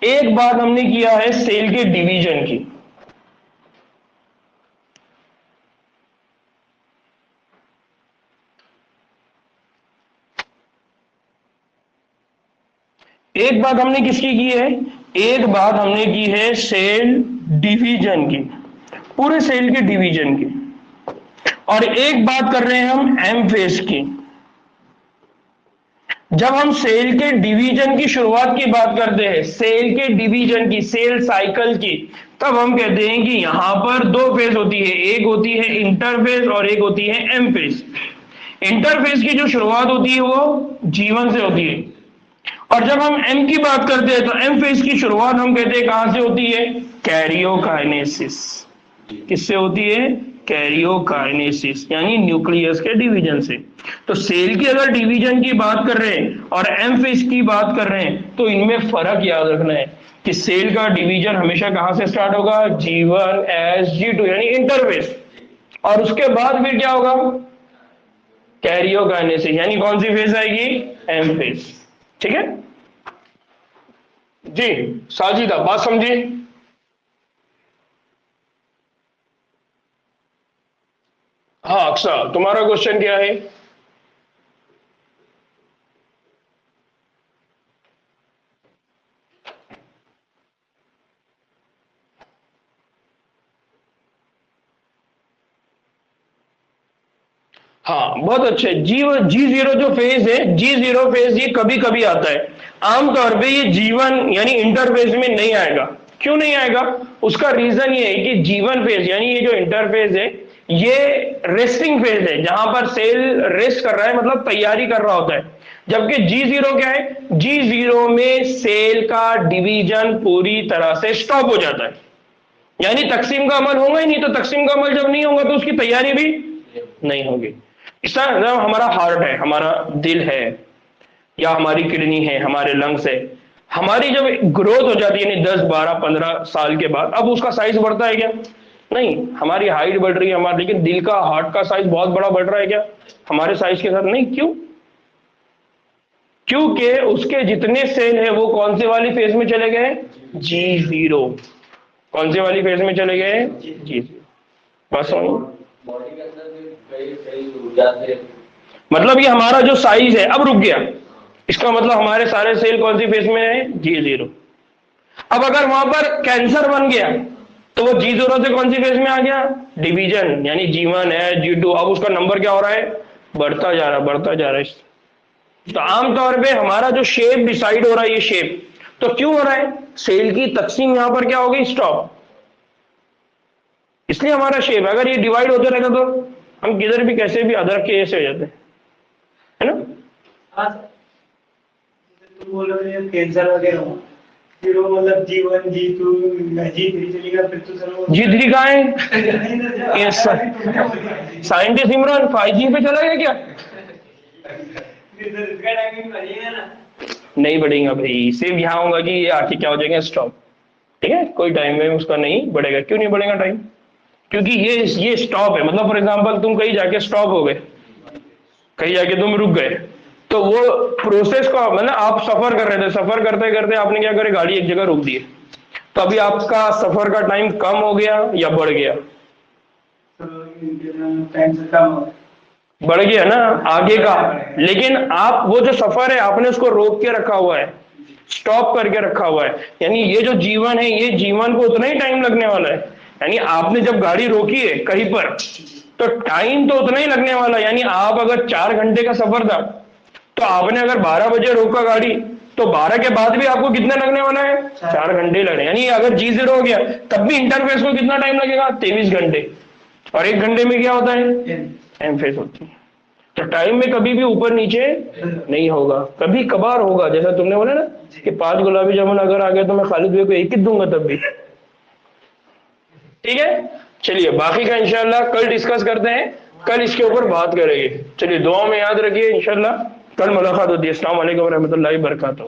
एक बात हमने किया है सेल के डिवीजन की, एक बात हमने किसकी की है? एक बात हमने की है सेल डिवीजन की, पूरे सेल के डिवीजन की। और एक बात कर रहे हैं हम एम फेज की। जब हम सेल के डिवीजन की शुरुआत की बात करते हैं, सेल के डिवीजन की, सेल साइकिल की, तब हम कहते हैं कि यहां पर दो फेज होती है, एक होती है इंटरफेज और एक होती है एम फेज। इंटरफेज की जो शुरुआत होती है वो जीवन से होती है, और जब हम एम की बात करते हैं तो एम फेज की शुरुआत हम कहते हैं कहां से होती है? कैरियोकाइनेसिस। किससे होती है? कैरियोकाइनेसिस, यानी न्यूक्लियस के डिवीजन से। तो सेल की अगर डिवीजन की बात कर रहे हैं और एम फेज की बात कर रहे हैं, तो इनमें फर्क याद रखना है कि सेल का डिवीजन हमेशा कहां से स्टार्ट होगा? G1 G2 यानी इंटरफेज, और उसके बाद फिर क्या होगा? कैरियोकाइनेसिस, यानी कौन सी फेज आएगी? M phase. ठीक है जी? साजिदा बात समझी? हाँ अक्सर, तुम्हारा क्वेश्चन क्या है? हाँ बहुत अच्छे। G0 जो फेज है, G0 फेज ये कभी कभी आता है, आमतौर पे ये G1 यानी इंटरफेज में नहीं आएगा। क्यों नहीं आएगा? उसका रीजन ये है कि G1 फेज यानी ये जो इंटरफेज है ये रेस्टिंग फेज है, जहां पर सेल रेस्ट कर रहा है, मतलब तैयारी कर रहा होता है। जबकि G0 क्या है? G0 में सेल का डिवीजन पूरी तरह से स्टॉप हो जाता है, यानी तकसीम का अमल होगा ही नहीं। तो तकसीम का अमल जब नहीं होगा तो उसकी तैयारी भी नहीं होगी। इस तरह हमारा हार्ट है, हमारा दिल है, या हमारी किडनी है, हमारे लंग्स है, हमारी जब ग्रोथ हो जाती है यानी 10 12 15 साल के बाद, अब उसका साइज बढ़ता है क्या? नहीं, हमारी हाइट बढ़ रही है हमारा, लेकिन दिल का, हार्ट का साइज बहुत बड़ा बढ़ रहा है क्या हमारे साइज के साथ? नहीं। क्यों? क्योंकि उसके जितने सेल है वो कौन से वाली फेज में चले गए? G0। कौन से वाली फेज में चले गए? G0। बस बॉडी के अंदर भी कई कई ऊर्जा से मतलब ये हमारा जो साइज है अब रुक गया, इसका मतलब हमारे सारे सेल कौन सी फेज में है? G0। अब अगर वहां पर कैंसर बन गया तो वो G0 से कौन सी फेज में आ गया? डिवीजन, यानी G1 है, G2, अब उसका नंबर क्या हो रहा है? बढ़ता जा रहा, बढ़ता जा रहा है। तो आमतौर पे हमारा जो शेप डिसाइड हो रहा है, ये शेप तो क्यों हो रहा है? सेल की तकसीम यहां पर क्या हो गई? स्टॉप। इसलिए हमारा शेप, अगर ये डिवाइड होते रहता तो हम किधर भी कैसे भी अदरक के ऐसे हो जाते, है ना? हाँ सर, जैसे तुम बोल रहे हो कैंसर वगैरह हो, फिर वो मतलब G1 G2 G3 चलेगा, फिर तो सर वो G3 कहाँ है? साइंटिस्ट इमरान 5G पे चला गया क्या? फिर सर इसका टाइमिंग बढ़ेगा ना? नहीं बढ़ेगा भाई, सिर्फ यहाँ होगा कि ये आके क्या हो जाएगा? स्टॉप। ठीक है, कोई टाइम में उसका नहीं बढ़ेगा। क्यों नहीं बढ़ेगा टाइम? क्योंकि ये स्टॉप है। मतलब फॉर एग्जांपल तुम कहीं जाके स्टॉप हो गए, कहीं जाके तुम रुक गए, तो वो प्रोसेस को, मतलब आप सफर कर रहे थे, सफर करते करते आपने क्या करे? गाड़ी एक जगह रोक दी है, तो अभी आपका सफर का टाइम कम हो गया या बढ़ गया? टाइम से कम हो, बढ़ गया ना आगे का। लेकिन आप वो जो सफर है आपने उसको रोक के रखा हुआ है, स्टॉप करके रखा हुआ है, यानी ये जो जीवन है, ये जीवन को उतना ही टाइम लगने वाला है। यानी आपने जब गाड़ी रोकी है कहीं पर तो टाइम तो उतना ही लगने वाला है। यानी आप अगर 4 घंटे का सफर था तो आपने अगर 12 बजे रोका गाड़ी, तो 12 के बाद भी आपको कितना लगने वाला है? 4 घंटे लगने। यानी अगर G0 हो गया तब भी इंटरफेस को कितना टाइम लगेगा? 23 घंटे। और 1 घंटे में क्या होता है? एम फेज होती है। तो टाइम में कभी भी ऊपर नीचे नहीं होगा, कभी कभार होगा। जैसा तुमने बोला ना कि 5 गुलाबी जामुन अगर आ गए तो मैं खालिद भाई को 1 ही दूंगा तब भी। ठीक है, चलिए बाकी का इंशाल्लाह कल डिस्कस करते हैं, कल इसके ऊपर बात करेंगे। चलिए दुआ में याद रखिए, इंशाल्लाह कल मुलाकात होती है। अस्सलाम वालेकुम रहमतुल्लाहि व बरकातहू।